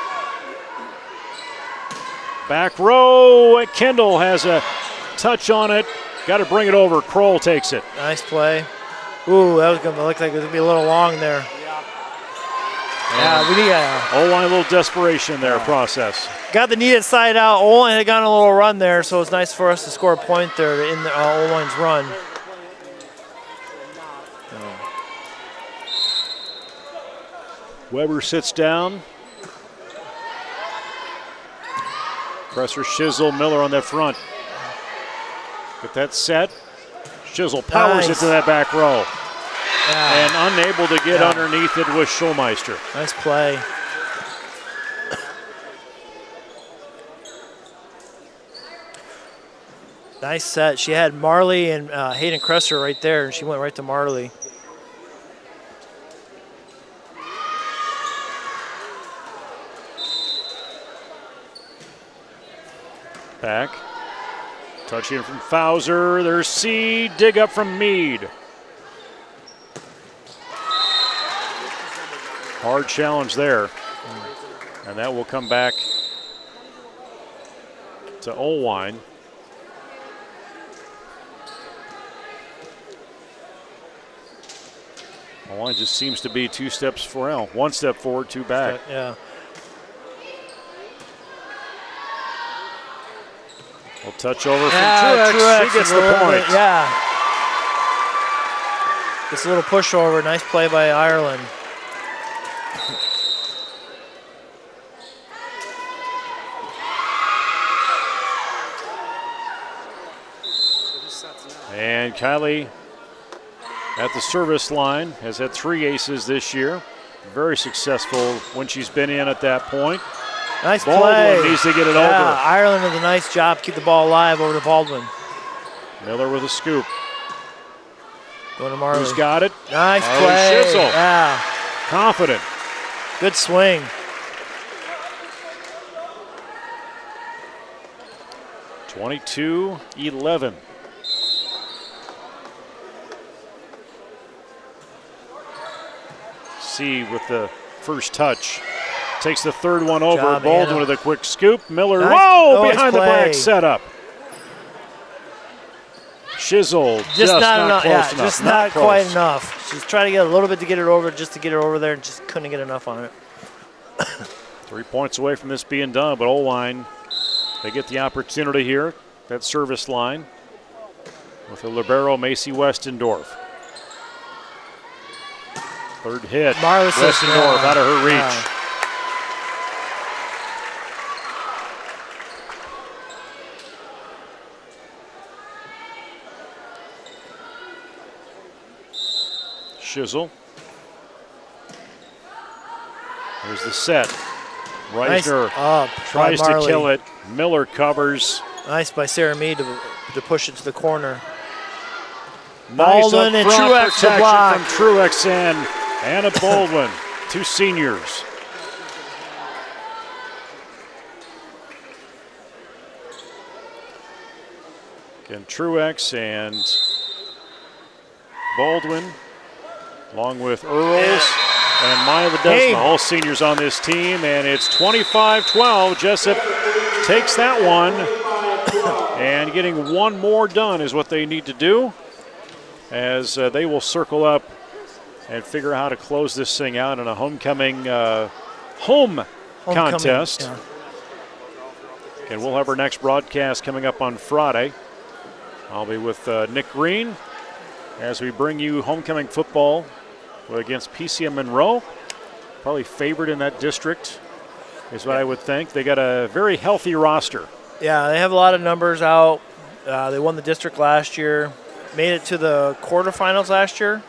Back row. Kendall has a touch on it. Got to bring it over. Kroll takes it. Nice play. Ooh, that was going to look like it was going to be a little long there. Yeah, we need Oelwein, a little desperation there, process. Got the needed side out. Oelwein had gotten a little run there, so it's nice for us to score a point there in Oelwein's run. Weber sits down. Presser, Shizzle, Miller on that front. Get that set. Shizzle powers it to that back row. Yeah. And unable to get underneath it with Schulmeister. Nice play. Nice set. She had Marley and Hayden Kresser right there, and she went right to Marley. Back. Touching from Fauser. There's C. Dig up from Meade. Hard challenge there. And that will come back to Oelwein. Oelwein just seems to be two steps forward. One step forward, two back. Yeah. We'll touch over from Truex. She gets the point. Yeah. Just a little pushover. Nice play by Ireland. And Kylie at the service line has had 3 aces this year. Very successful when she's been in at that point. Nice Baldwin play. needs to get it over. Ireland does a nice job. Keep the ball alive over to Baldwin. Miller with a scoop. Going to Marley. Who's got it? Nice Marley play. Shizzle. Yeah. Confident. Good swing. (22-11). C with the first touch. Takes the third one over. Job, Baldwin Anna. with a quick scoop. Miller, Nice. whoa, Nice behind the play. back setup. Shizzle, just not enough. close Yeah, enough. just not quite close. enough. She's trying to get a little bit to get it over, just to get it over there, and just couldn't get enough on it. 3 points away from this being done, but Oelwein, they get the opportunity here, that service line, with the libero, Macy Westendorf. Third hit, Marla Westendorf out of her reach. Yeah. Shizzle. There's the set. Nice Reisner up. tries by to Marley. kill it. Miller covers. Nice by Sarah Mead to push it to the corner. Nice Baldwin and up front Truex to protection block. from Truex and Anna Baldwin, 2 seniors. Again, Truex and Baldwin, along with Earls and Maya Ledesma, Hey. all seniors on this team, and it's 25-12. Jesup takes that one, and getting one more done is what they need to do, as they will circle up and figure out how to close this thing out in a homecoming contest. Yeah. And we'll have our next broadcast coming up on Friday. I'll be with Nick Green as we bring you homecoming football against PCM Monroe. Probably favored in that district is what I would think. They got a very healthy roster. Yeah, they have a lot of numbers out. They won the district last year. Made it to the quarterfinals last year.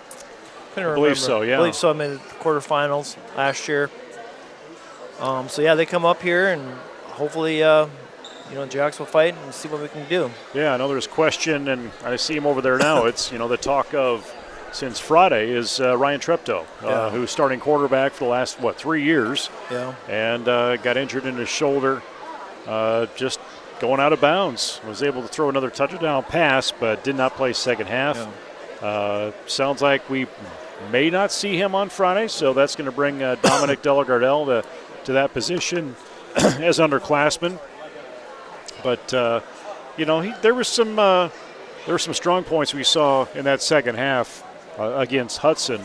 Couldn't remember. Believe so, yeah. I believe so. I made it to the quarterfinals last year. So yeah, they come up here and hopefully, Jayhawks will fight and see what we can do. Yeah, I know there's question, and I see him over there now. It's, the talk of since Friday is Ryan Treptow, who's starting quarterback for the last, 3 years. Yeah. And got injured in his shoulder, just going out of bounds. Was able to throw another touchdown pass, but did not play second half. Yeah. Sounds like we may not see him on Friday, so that's going to bring Dominic Delagardelle to that position as underclassman. But there were some strong points we saw in that second half against Hudson.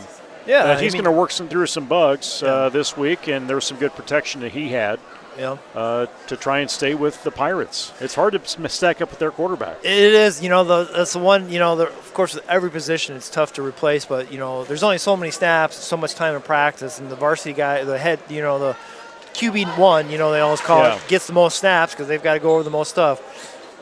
Yeah, he's going to work through some bugs this week, and there was some good protection that he had. Yeah. To try and stay with the Pirates. It's hard to stack up with their quarterback. It is, that's the one, of course, with every position it's tough to replace, but, there's only so many snaps, so much time in practice, and the varsity guy, the head, the QB1, they always call it, gets the most snaps because they've got to go over the most stuff.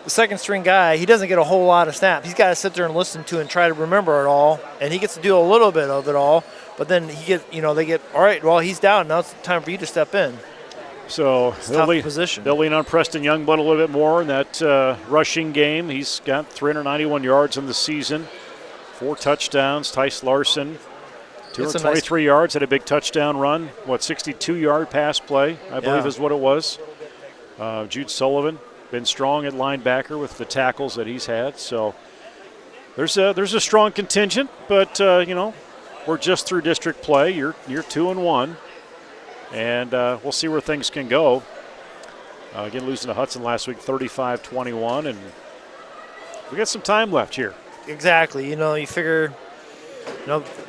The second string guy, he doesn't get a whole lot of snaps. He's got to sit there and listen to and try to remember it all, and he gets to do a little bit of it all, but then they get, all right, well, he's down, now it's time for you to step in. So they'll lean on Preston Youngblood a little bit more in that rushing game. He's got 391 yards in the season, 4 touchdowns. Tice Larson, 223 yards, had a big touchdown run. 62-yard pass play, I believe is what it was. Jude Sullivan, been strong at linebacker with the tackles that he's had. So there's a strong contingent, but, we're just through district play. You're 2-1. And we'll see where things can go. Again, losing to Hudson last week, 35-21, and we got some time left here. Exactly. You figure,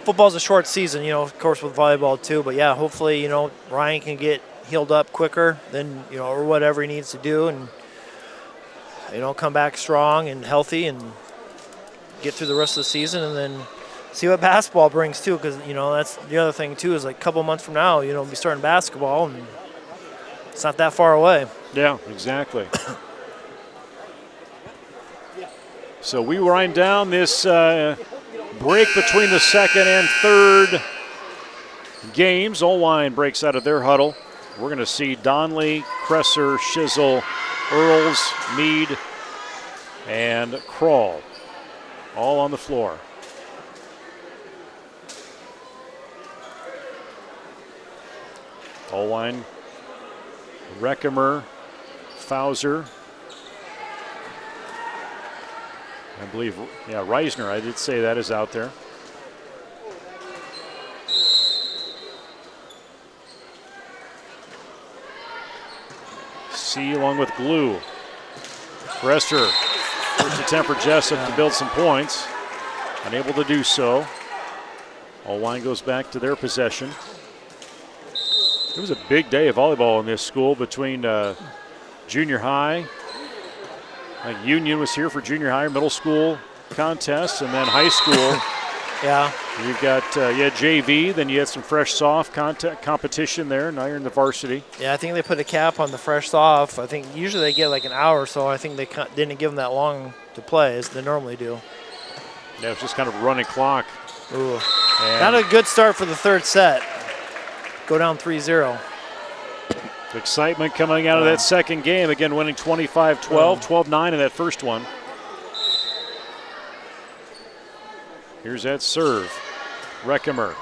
football's a short season, of course with volleyball too. But, yeah, hopefully, Ryan can get healed up quicker than, or whatever he needs to do. And come back strong and healthy and get through the rest of the season, and then see what basketball brings too. Because that's the other thing too, is like a couple months from now, we'll be starting basketball, and it's not that far away. Yeah, exactly. So we wind down this break between the second and third games. Oelwein breaks out of their huddle. We're going to see Donley, Kresser, Shizzle, Earls, Mead, and Kroll all on the floor. Oelwein, Reckemer, Fauser. I believe, Reisner, I did say that, is out there. C along with Glue. Kresser, first attempt for Jesup to build some points. Unable to do so. Oelwein goes back to their possession. It was a big day of volleyball in this school between junior high. Union was here for junior high, middle school contests, and then high school. Yeah. You've got JV, then you had some fresh soft competition there. Now you're in the varsity. Yeah, I think they put a cap on the fresh soft. I think usually they get like an hour or so. I think they didn't give them that long to play as they normally do. Yeah, it's just kind of a running clock. Ooh. Not a good start for the third set. Go down 3-0. Excitement coming out of that second game. Again, winning 25-12, 12-9 in that first one. Here's that serve. Reckemer.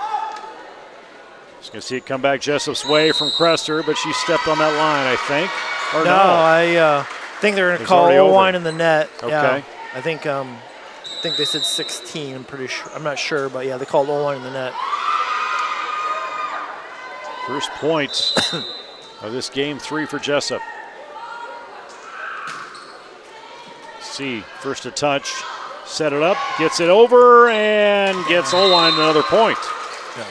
Just going to see it come back Jessup's way from Kresser, but she stepped on that line, I think. Or no, I think they're going to call Oelwein in the net. Okay. Yeah, I think they said 16. I'm pretty sure. I'm not sure, but yeah, they called Oelwein in the net. First point of this game 3 for Jesup. C, first to touch, set it up, gets it over, and gets Oelwein another point. Yeah.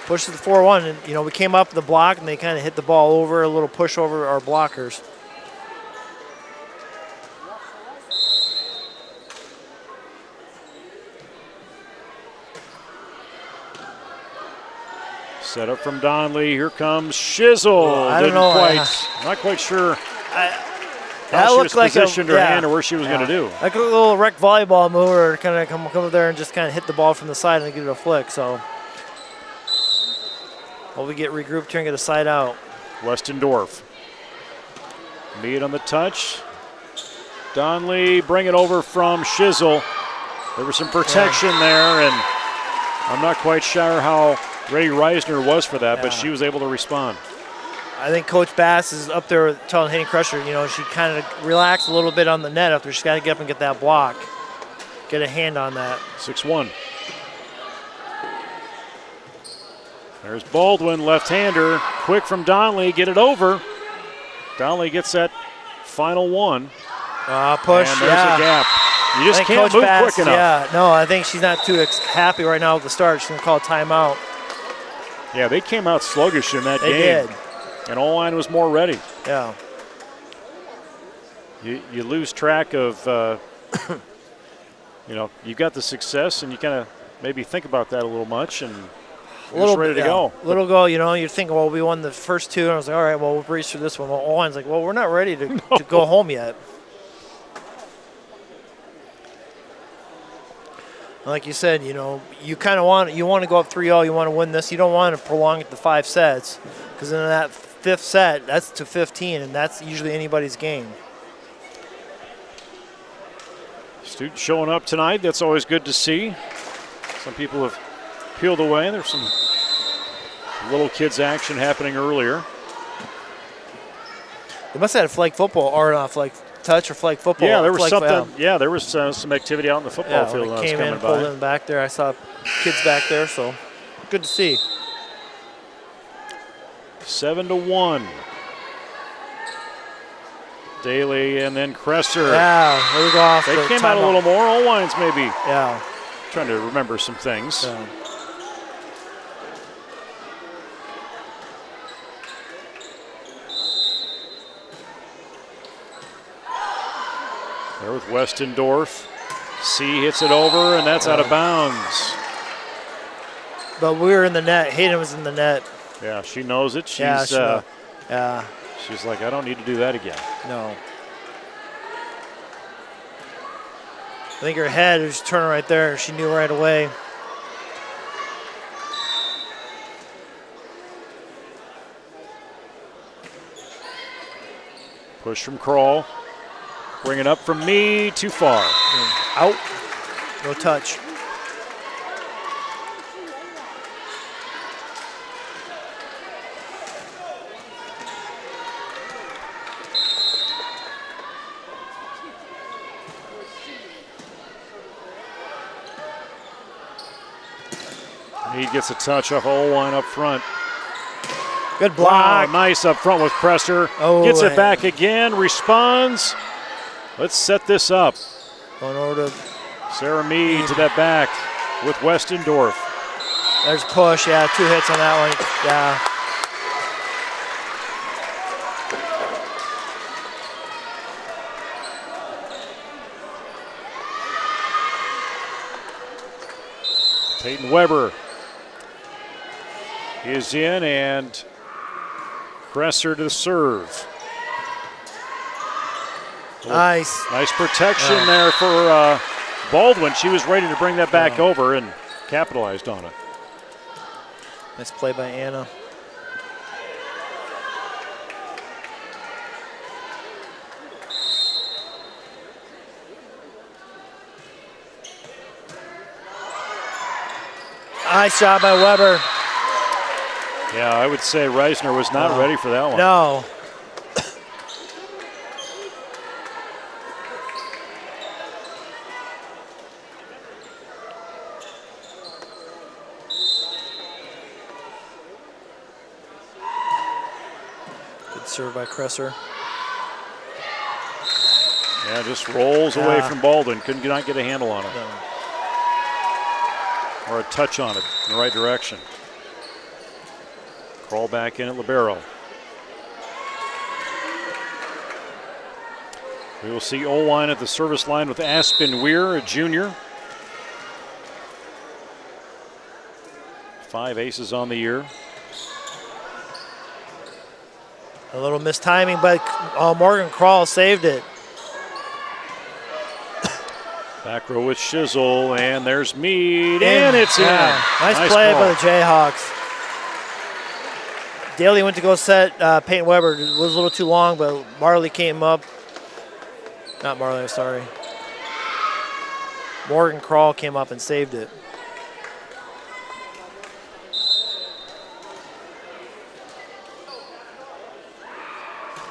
Pushes the 4-1, and we came up the block, and they kind of hit the ball over, a little push over our blockers. Set up from Donley. Here comes Shizzle. I don't know. Not quite sure That how she was looked like positioned her hand or where she was going to do. Like a little rec volleyball move, or kind of come over there and just kind of hit the ball from the side and give it a flick. So, well, we get regrouped here and get a side out. Westendorf. Mead on the touch. Donley bring it over from Shizzle. There was some protection there, and I'm not quite sure how ready Reisner was for that, but she was able to respond. I think Coach Bass is up there telling Henny Crusher, she kind of relaxed a little bit on the net up there. She's got to get up and get that block, get a hand on that. 6-1. There's Baldwin, left-hander. Quick from Donley, get it over. Donley gets that final one. Push, and there's a gap. You just can't move quick enough. Yeah, no, I think she's not too happy right now with the start. She's going to call a timeout. Yeah, they came out sluggish in that game. They did. And Oelwein was more ready. Yeah. You lose track of, you've got the success, and you kind of maybe think about that a little much, and you're just ready to go. Little go, you're thinking, well, we won the first two, and I was like, all right, well, we'll breeze through this one. Well, Oelwein's like, well, we're not ready to go home yet. Like you said, you kind of want to go up 3-0. You want to win this. You don't want to prolong it to 5 sets, because in that 5th set, that's to 15, and that's usually anybody's game. Students showing up tonight. That's always good to see. Some people have peeled away. There's some little kids action happening earlier. They must have had flag football, or not flag touch or flag football. Yeah, there was something. Yeah, there was some activity out in the football field. When it came in and pulled in back there. I saw kids back there, so good to see. 7-1. Daly and then Kresser. Yeah, there we go off. They came out a little more. Oelwein's maybe. Yeah. Trying to remember some things. Yeah. There with Westendorf. C hits it over, and that's out of bounds. But we were in the net. Hayden was in the net. Yeah, she knows it. She's, yeah. She's like, I don't need to do that again. No. I think her head was turning right there. She knew right away. Push from Kroll. Bring it up from me. Too far. Out. No touch. He gets a touch off Oelwein up front. Good block. Wow, nice up front with Presser. Oh, gets it back again, responds. Let's set this up. Going over to Sarah Mead to that back with Westendorf. There's push. Yeah, 2 hits on that one. Yeah. Peyton Weber is in, and Presser to serve. Nice. Nice protection there for Baldwin. She was ready to bring that back over and capitalized on it. Nice play by Anna. Nice job by Weber. Yeah, I would say Reisner was not ready for that one. No. Good serve by Cresser. Yeah, just rolls away from Baldwin. Could not get a handle on it. No. Or a touch on it in the right direction. Crawl back in at libero. We will see Oelwein at the service line with Aspen Weir, a junior. 5 aces on the year. A little mistiming, but Morgan Crawl saved it. Back row with Shizzle, and there's Mead, and it's in. Nice play by the Jayhawks. Daly went to go set Peyton Weber. It was a little too long, but Marley came up. Not Marley, sorry. Morgan Crawl came up and saved it.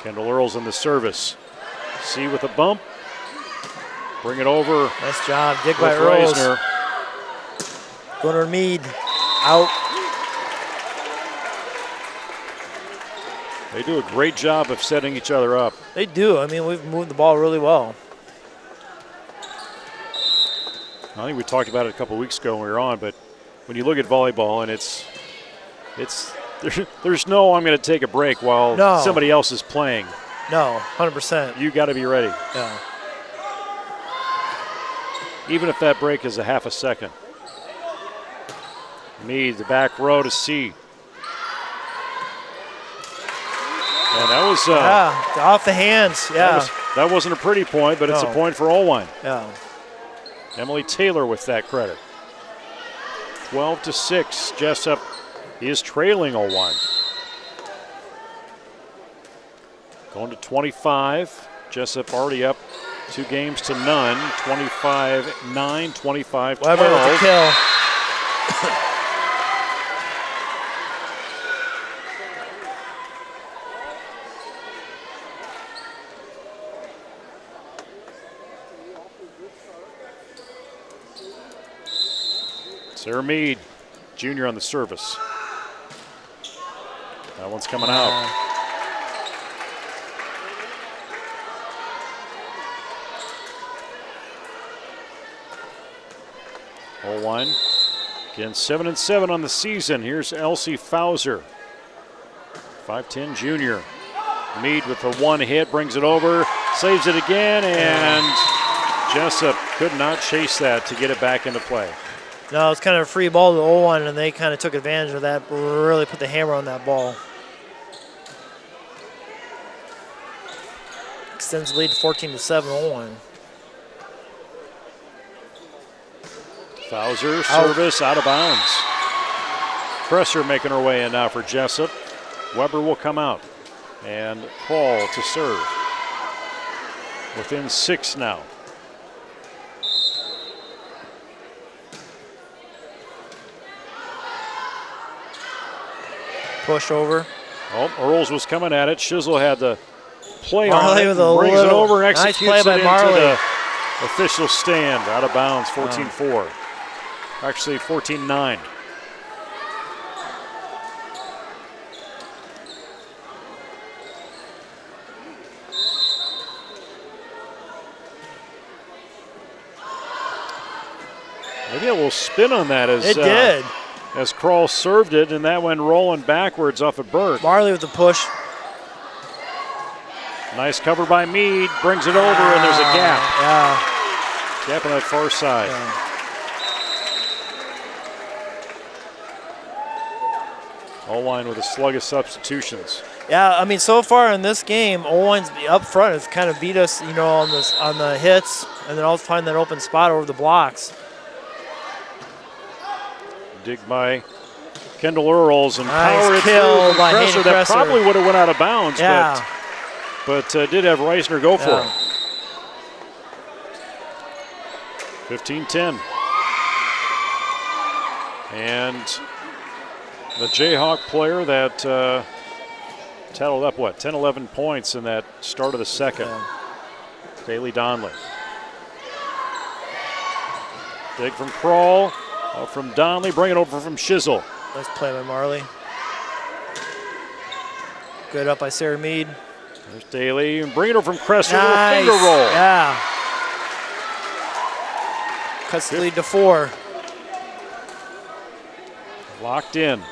Kendall Earls in the service. C with a bump. Bring it over. Nice job. Dig by Earls. Reisner. Gunnar Mead out. They do a great job of setting each other up. They do. I mean, we've moved the ball really well. I think we talked about it a couple weeks ago when we were on, but when you look at volleyball and there's no I'm going to take a break while somebody else is playing. No, 100%. You got to be ready. Yeah. Even if that break is a half a second. Mead, the back row to C. And that was off the hands. Yeah. That wasn't a pretty point, but it's a point for Oelwein. Yeah. Emily Taylor with that credit. 12-6. Jesup is trailing Oelwein. Going to 25. Jesup already up 2 games to none. 25-9, 25-12. Weber with the kill. Sarah Mead, junior on the service. That one's coming out. Oelwein, again 7-7 on the season. Here's Elsie Fauser, 5'10" junior. Mead with the 1 hit, brings it over, saves it again, and Jesup could not chase that to get it back into play. No, it's kind of a free ball to Oelwein, and they kind of took advantage of that, really put the hammer on that ball. Extends the lead to 14-7, Oelwein. Fauser, service, out of bounds. Presser making her way in now for Jesup. Weber will come out. And Paul to serve. Within 6 now. Push over. Oh, Earls was coming at it. Shizzle had the play Marley on it. With a brings it over and nice executes play by it Marley. into the official stand. Out of bounds, 14-4. Actually, 14-9. Maybe a little spin on that as It did. As Kroll served it, and that went rolling backwards off of Burke. Marley with the push. Nice cover by Mead, brings it over, and there's a gap. Yeah. Gap on that far side. Oelwein with a slug of substitutions. Yeah, I mean, so far in this game, Oelwein's up front has kind of beat us, you know, on the hits, and then also find that open spot over the blocks. Dig by Kendall Earls and Nice power it kill through by from Hayden Presser. That Presser. probably would have went out of bounds, Yeah. but did have Reisner go for Yeah. it. 15-10. And the Jayhawk player that tallied up, 10, 11 points in that start of the second. Bailey Donley. Dig from Kroll. Out from Donley, bring it over from Shizzle. Nice play by Marley. Good up by Sarah Mead. There's Daly, and bring it over from Cresser with a Nice. finger roll. Yeah. Cuts the lead to 4. Locked in.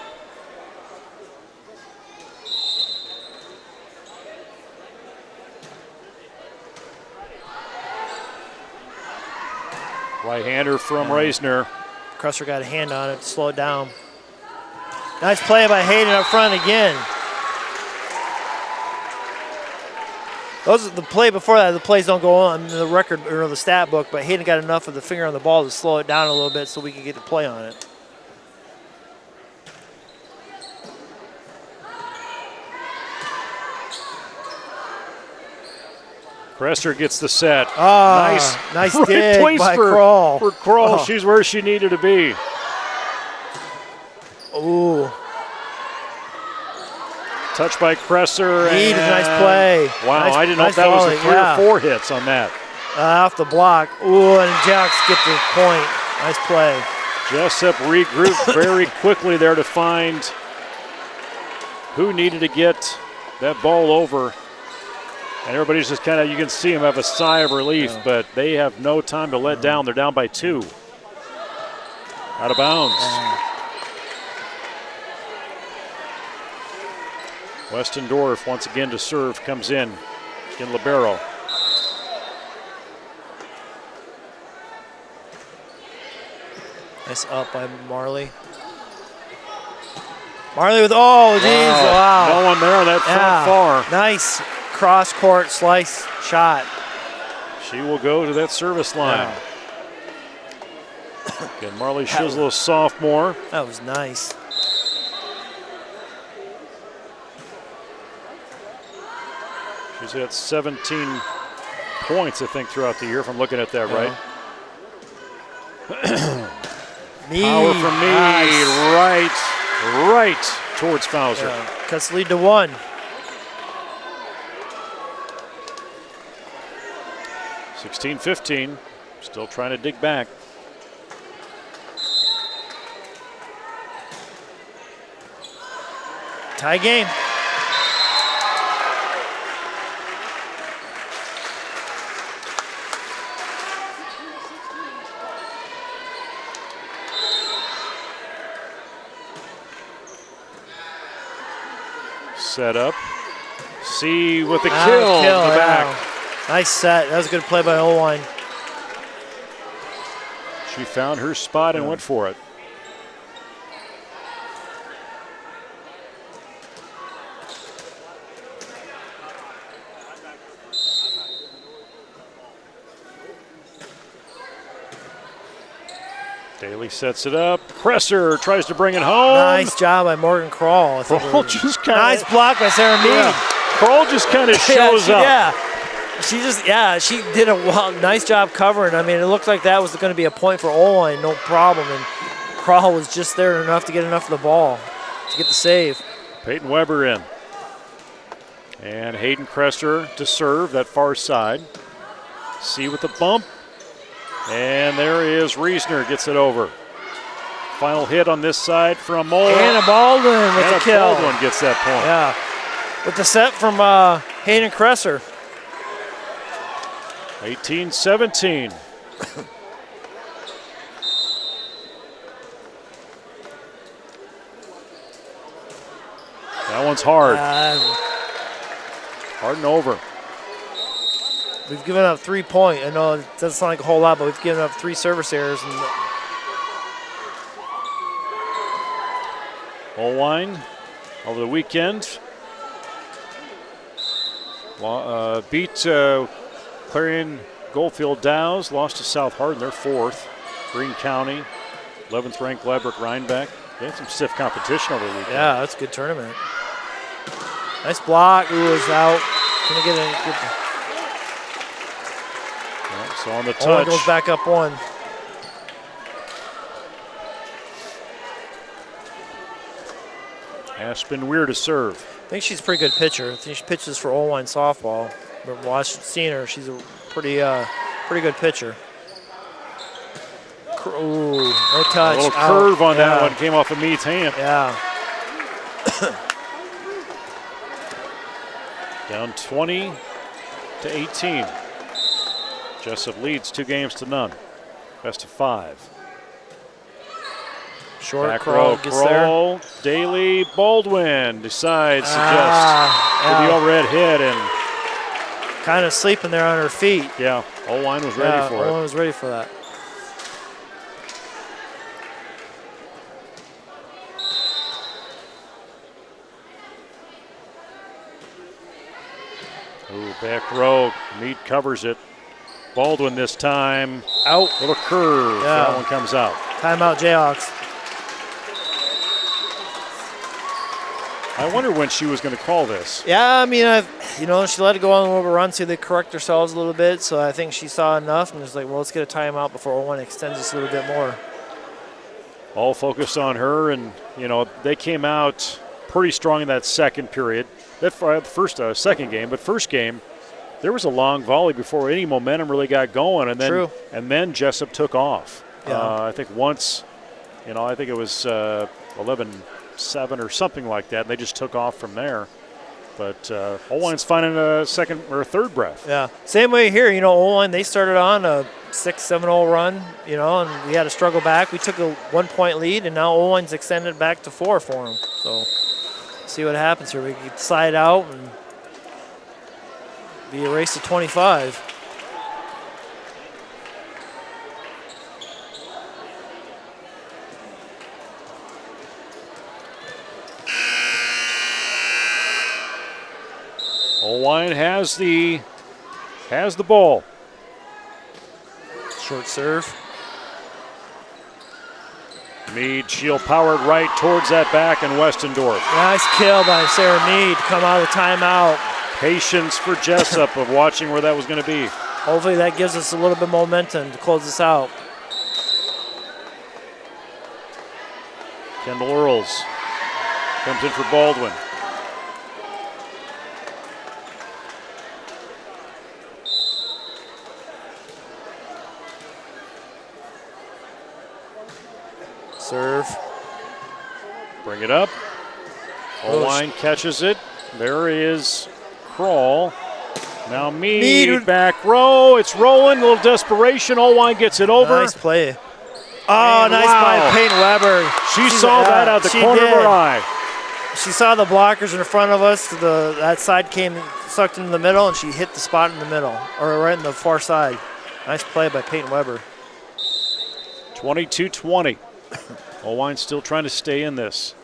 Right-hander from Reisner. Cresser got a hand on it to slow it down. Nice play by Hayden up front again. Those are the play before that. The plays don't go on the record or the stat book, but Hayden got enough of the finger on the ball to slow it down a little bit so we could get the play on it. Cresser gets the set. Nice right dig place by for Kroll. For Kroll, Oh. she's where she needed to be. Ooh. Touch by Cresser. Mead with a nice and- play. Wow, Nice- I didn't know nice if that was volley, a 3 yeah. or 4 hits on that. Off the block. Ooh, and Jacks get the point. Nice play. Jesup regrouped very quickly there to find who needed to get that ball over. And everybody's just kind of, you can see them have a sigh of relief, but they have no time to let down. They're down by 2. Out of bounds. Westendorf once again to serve, comes in libero. Nice up by Marley. Marley with, oh, geez, wow. No one there on that front far. Nice cross-court slice shot. She will go to that service line. Again, Marley Shizzle, a sophomore. That was nice. She's had 17 points, I think, throughout the year, if I'm looking at that right. Mead. Power from Mead, Nice. right towards Fauser. Cuts lead to 1. Yeah. 16-15, still trying to dig back. Tie game. Set up. C with the Ah, kill in the yeah. back. Nice set. That was a good play by Oelwein. She found her spot and went for it. Daly sets it up. Presser tries to bring it home. Nice job by Morgan Kroll. Kroll just kind of nice block by Sarah Mead. Yeah. Kroll just kind of shows up. Yeah, she did a nice job covering. I mean, it looked like that was going to be a point for Oelwein, no problem. And Kroll was just there enough to get enough of the ball to get the save. Peyton Weber in. And Hayden Kresser to serve that far side. C with the bump. And there is Riesner, gets it over. Final hit on this side from Moll. Anna Baldwin with the kill. Baldwin gets that point. Yeah, with the set from Hayden Kresser. 18-17. That one's hard. Hard and over. We've given up 3 points. I know it doesn't sound like a whole lot, but we've given up 3 service errors. And Oelwein over the weekend beat Clarion Goldfield Dows, lost to South Hardin, they're 4th. Greene County, 11th ranked Gladbrook Rhinebeck. They had some stiff competition over the weekend. Yeah, that's a good tournament. Nice block. Ooh, was out. Can get a good. Yeah, so on the touch. Goes back up 1. Aspen Weir to serve. I think she's a pretty good pitcher. I think she pitches for Oelwein softball. But seeing her, she's a pretty good pitcher. Ooh, no touch. A little curve on that one. Came off of Mead's hand. Yeah. Down 20-18. Jesup leads 2-0. Best of 5. Short back Kroll row, gets Kroll, there. Daly, Baldwin decides to just to the overhead hit and kind of sleeping there on her feet. Yeah, Oelwein was ready for it. Oelwein was ready for that. Ooh, back row, Mead covers it. Baldwin this time. Out. Little curve. Yeah. That one comes out. Timeout, Jayhawks. I wonder when she was going to call this. Yeah, I mean, she let it go on a little bit run, so they correct themselves a little bit. So I think she saw enough and was like, well, let's get a timeout before Oelwein extends this a little bit more. All focused on her, and they came out pretty strong in that second period. That second game, but first game, there was a long volley before any momentum really got going, and then Jesup took off. Yeah. I think once, I think it was 11-7 or something like that, and they just took off from there. But Oelwein's finding a second or a third breath. Yeah, same way here. Oelwein, they started on a 6-7-0 run, and we had to struggle back. We took a 1-point lead, and now Oelwein's extended back to 4 for them. So see what happens here. We can side out and be a race to 25. Oelwein has the ball. Short serve. Mead, she'll power it right towards that back and Westendorf. Nice kill by Sarah Mead. Come out of the timeout. Patience for Jesup of watching where that was going to be. Hopefully that gives us a little bit of momentum to close this out. Kendall Earls comes in for Baldwin. Serve. Bring it up. Oelwein catches it. There is Kroll. Now Mead back row. It's rolling. A little desperation. Oelwein gets it over. Nice play. Oh, nice by Peyton Weber. She saw that out the corner of her eye. She saw the blockers in front of us. That side came sucked into the middle, and she hit the spot in the middle, or right in the far side. Nice play by Peyton Weber. 22-20. Oelwein still trying to stay in this.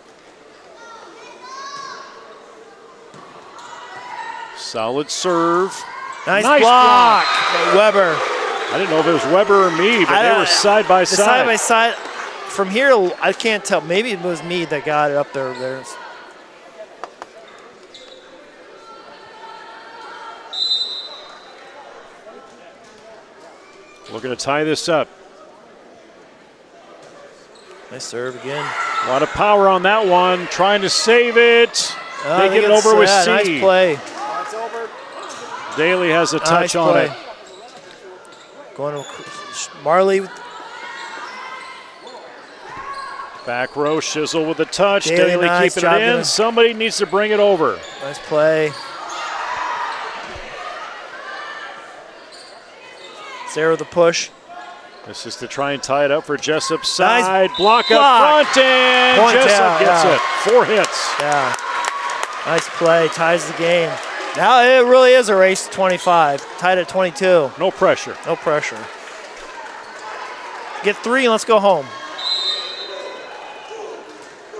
Solid serve. Nice block. Weber. I didn't know if it was Weber or me, but they were side by side. Side by side. From here, I can't tell. Maybe it was me that got it up there. Looking to tie this up. Nice serve again. A lot of power on that one. Trying to save it. They get it over with C. Nice play. Daly has a touch on it. Going to Marley. Back row, Shizzle with a touch. Daly nice keeping it in. Somebody needs to bring it over. Nice play. Sarah with the push. This is to try and tie it up for Jesup's side. Nice block up front, and Jesup gets it. 4 hits. Yeah. Nice play. Ties the game. Now it really is a race to 25. Tied at 22. No pressure. No pressure. Get 3 and let's go home.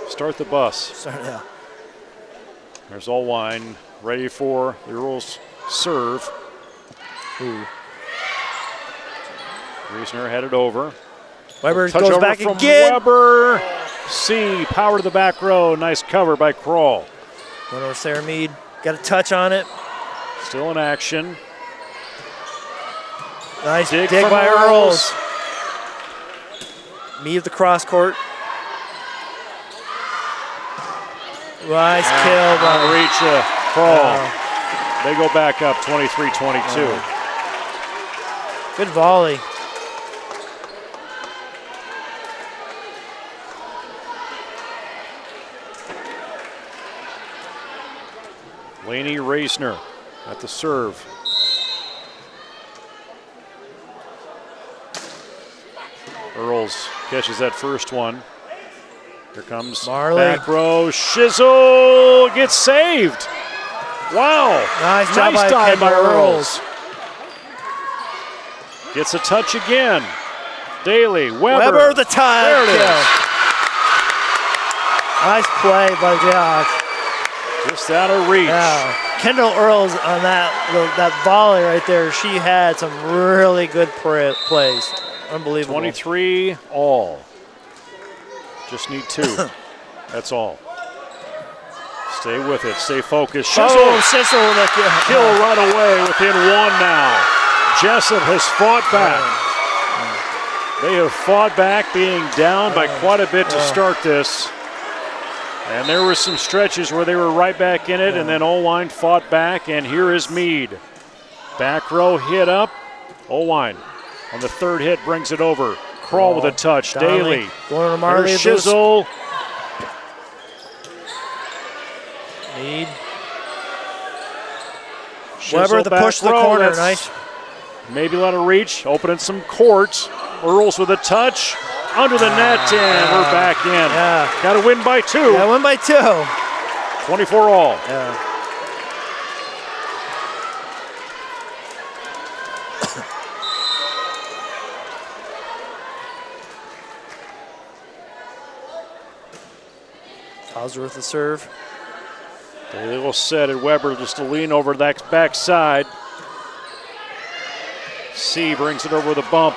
Start the bus. Yeah. There's Oelwein ready for the Earls serve. Ooh. Reisner headed over. Weber Touch goes over back from again. Weber. C, power to the back row. Nice cover by Kroll. Going over Sarah Mead. Got a touch on it. Still in action. Nice dig from by Earls. Mead at the cross court. Nice kill by reach Kroll. They go back up 23-22. Good volley. Laney Reisner at the serve. Earls catches that first one. Here comes Marley. Back row. Shizzle gets saved. Wow. Nice job by dive by Kendall Earls. Gets a touch again. Daly, Weber the time. There it is. Nice play by J-Hawks. Just out of reach. Yeah. Kendall Earls on that volley right there, she had some really good plays. Unbelievable. 23 all. Just need 2. That's all. Stay with it. Stay focused. Shizzle Kill right away within 1 now. Jesup has fought back. They have fought back, being down by quite a bit to start this. And there were some stretches where they were right back in it, and then Oelwein fought back, and here is Mead. Back row hit up. Oelwein on the 3rd hit brings it over. Kroll with a touch. Daly. Going to Marley. Shizzle. Mead. Weber the push to the corner. Nice. Maybe let her reach. Opening some court. Earls with a touch. Under the net, and we're back in. Yeah. Got to win by 2. Yeah, win by 2. 24 all. Yeah. Hauser with the serve. They will set it. Weber just to lean over that backside. C brings it over with a bump.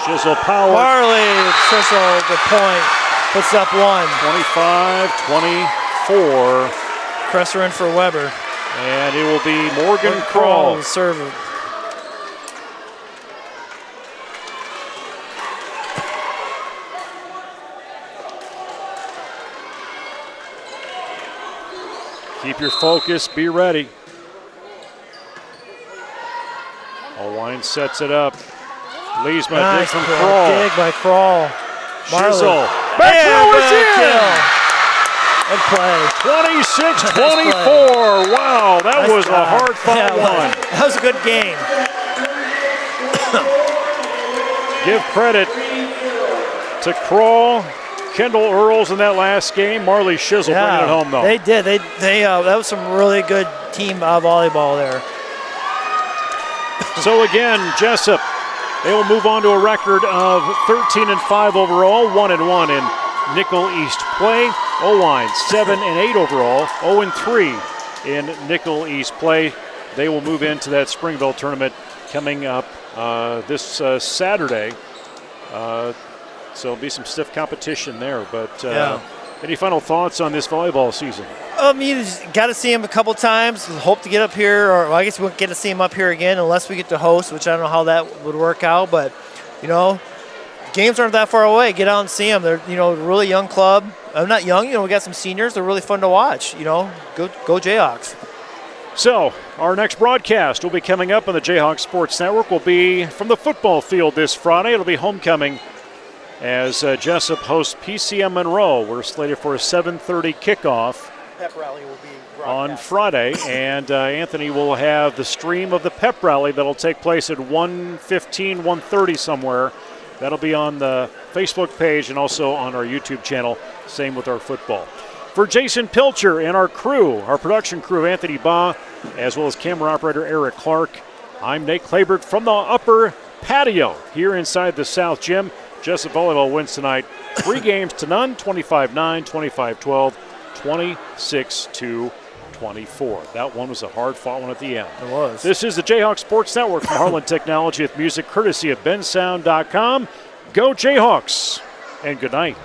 Shizzle power. Marley, Shizzle, the point. Puts up 1. 25-24. Presser in for Weber. And it will be Morgan Kroll. Serving. Keep your focus. Be ready. Oelwein sets it up. Leesma dig from Kroll. Dig by Kroll. Shizzle. Back row is in. Good play. 26-24. Wow, that was a hard-fought one. That was a good game. Give credit to Kroll, Kendall Earls in that last game. Marley Shizzle bringing it home, though. They did. That was some really good team volleyball there. So again, Jesup They will move on to a record of 13-5 overall, 1-1 in Nickel East play. Oelwein 7-8 overall, 0-3 in Nickel East play. They will move into that Springville tournament coming up this Saturday. So there'll be some stiff competition there. But any final thoughts on this volleyball season? You just got to see him a couple times. Hope to get up here, or well, I guess we won't get to see him up here again unless we get to host, which I don't know how that would work out. But, games aren't that far away. Get out and see them. They're, a really young club. Not young, we got some seniors. They're really fun to watch. Go Jayhawks. So, our next broadcast will be coming up on the Jayhawks Sports Network. Will be from the football field this Friday. It'll be homecoming as Jesup hosts PCM Monroe. We're slated for a 7:30 kickoff. Pep rally will be on Friday, and Anthony will have the stream of the pep rally that'll take place at 1:15, 1:30 somewhere. That'll be on the Facebook page and also on our YouTube channel. Same with our football. For Jason Pilcher and our crew, our production crew, Anthony Baugh, as well as camera operator Eric Clark, I'm Nate Kleibert from the upper patio here inside the South Gym. Jesup Volleyball wins tonight 3-0, 25-9, 25-12, 26-24. That one was a hard-fought one at the end. It was. This is the Jayhawks Sports Network from Heartland Technology with music courtesy of bensound.com. Go Jayhawks, and good night.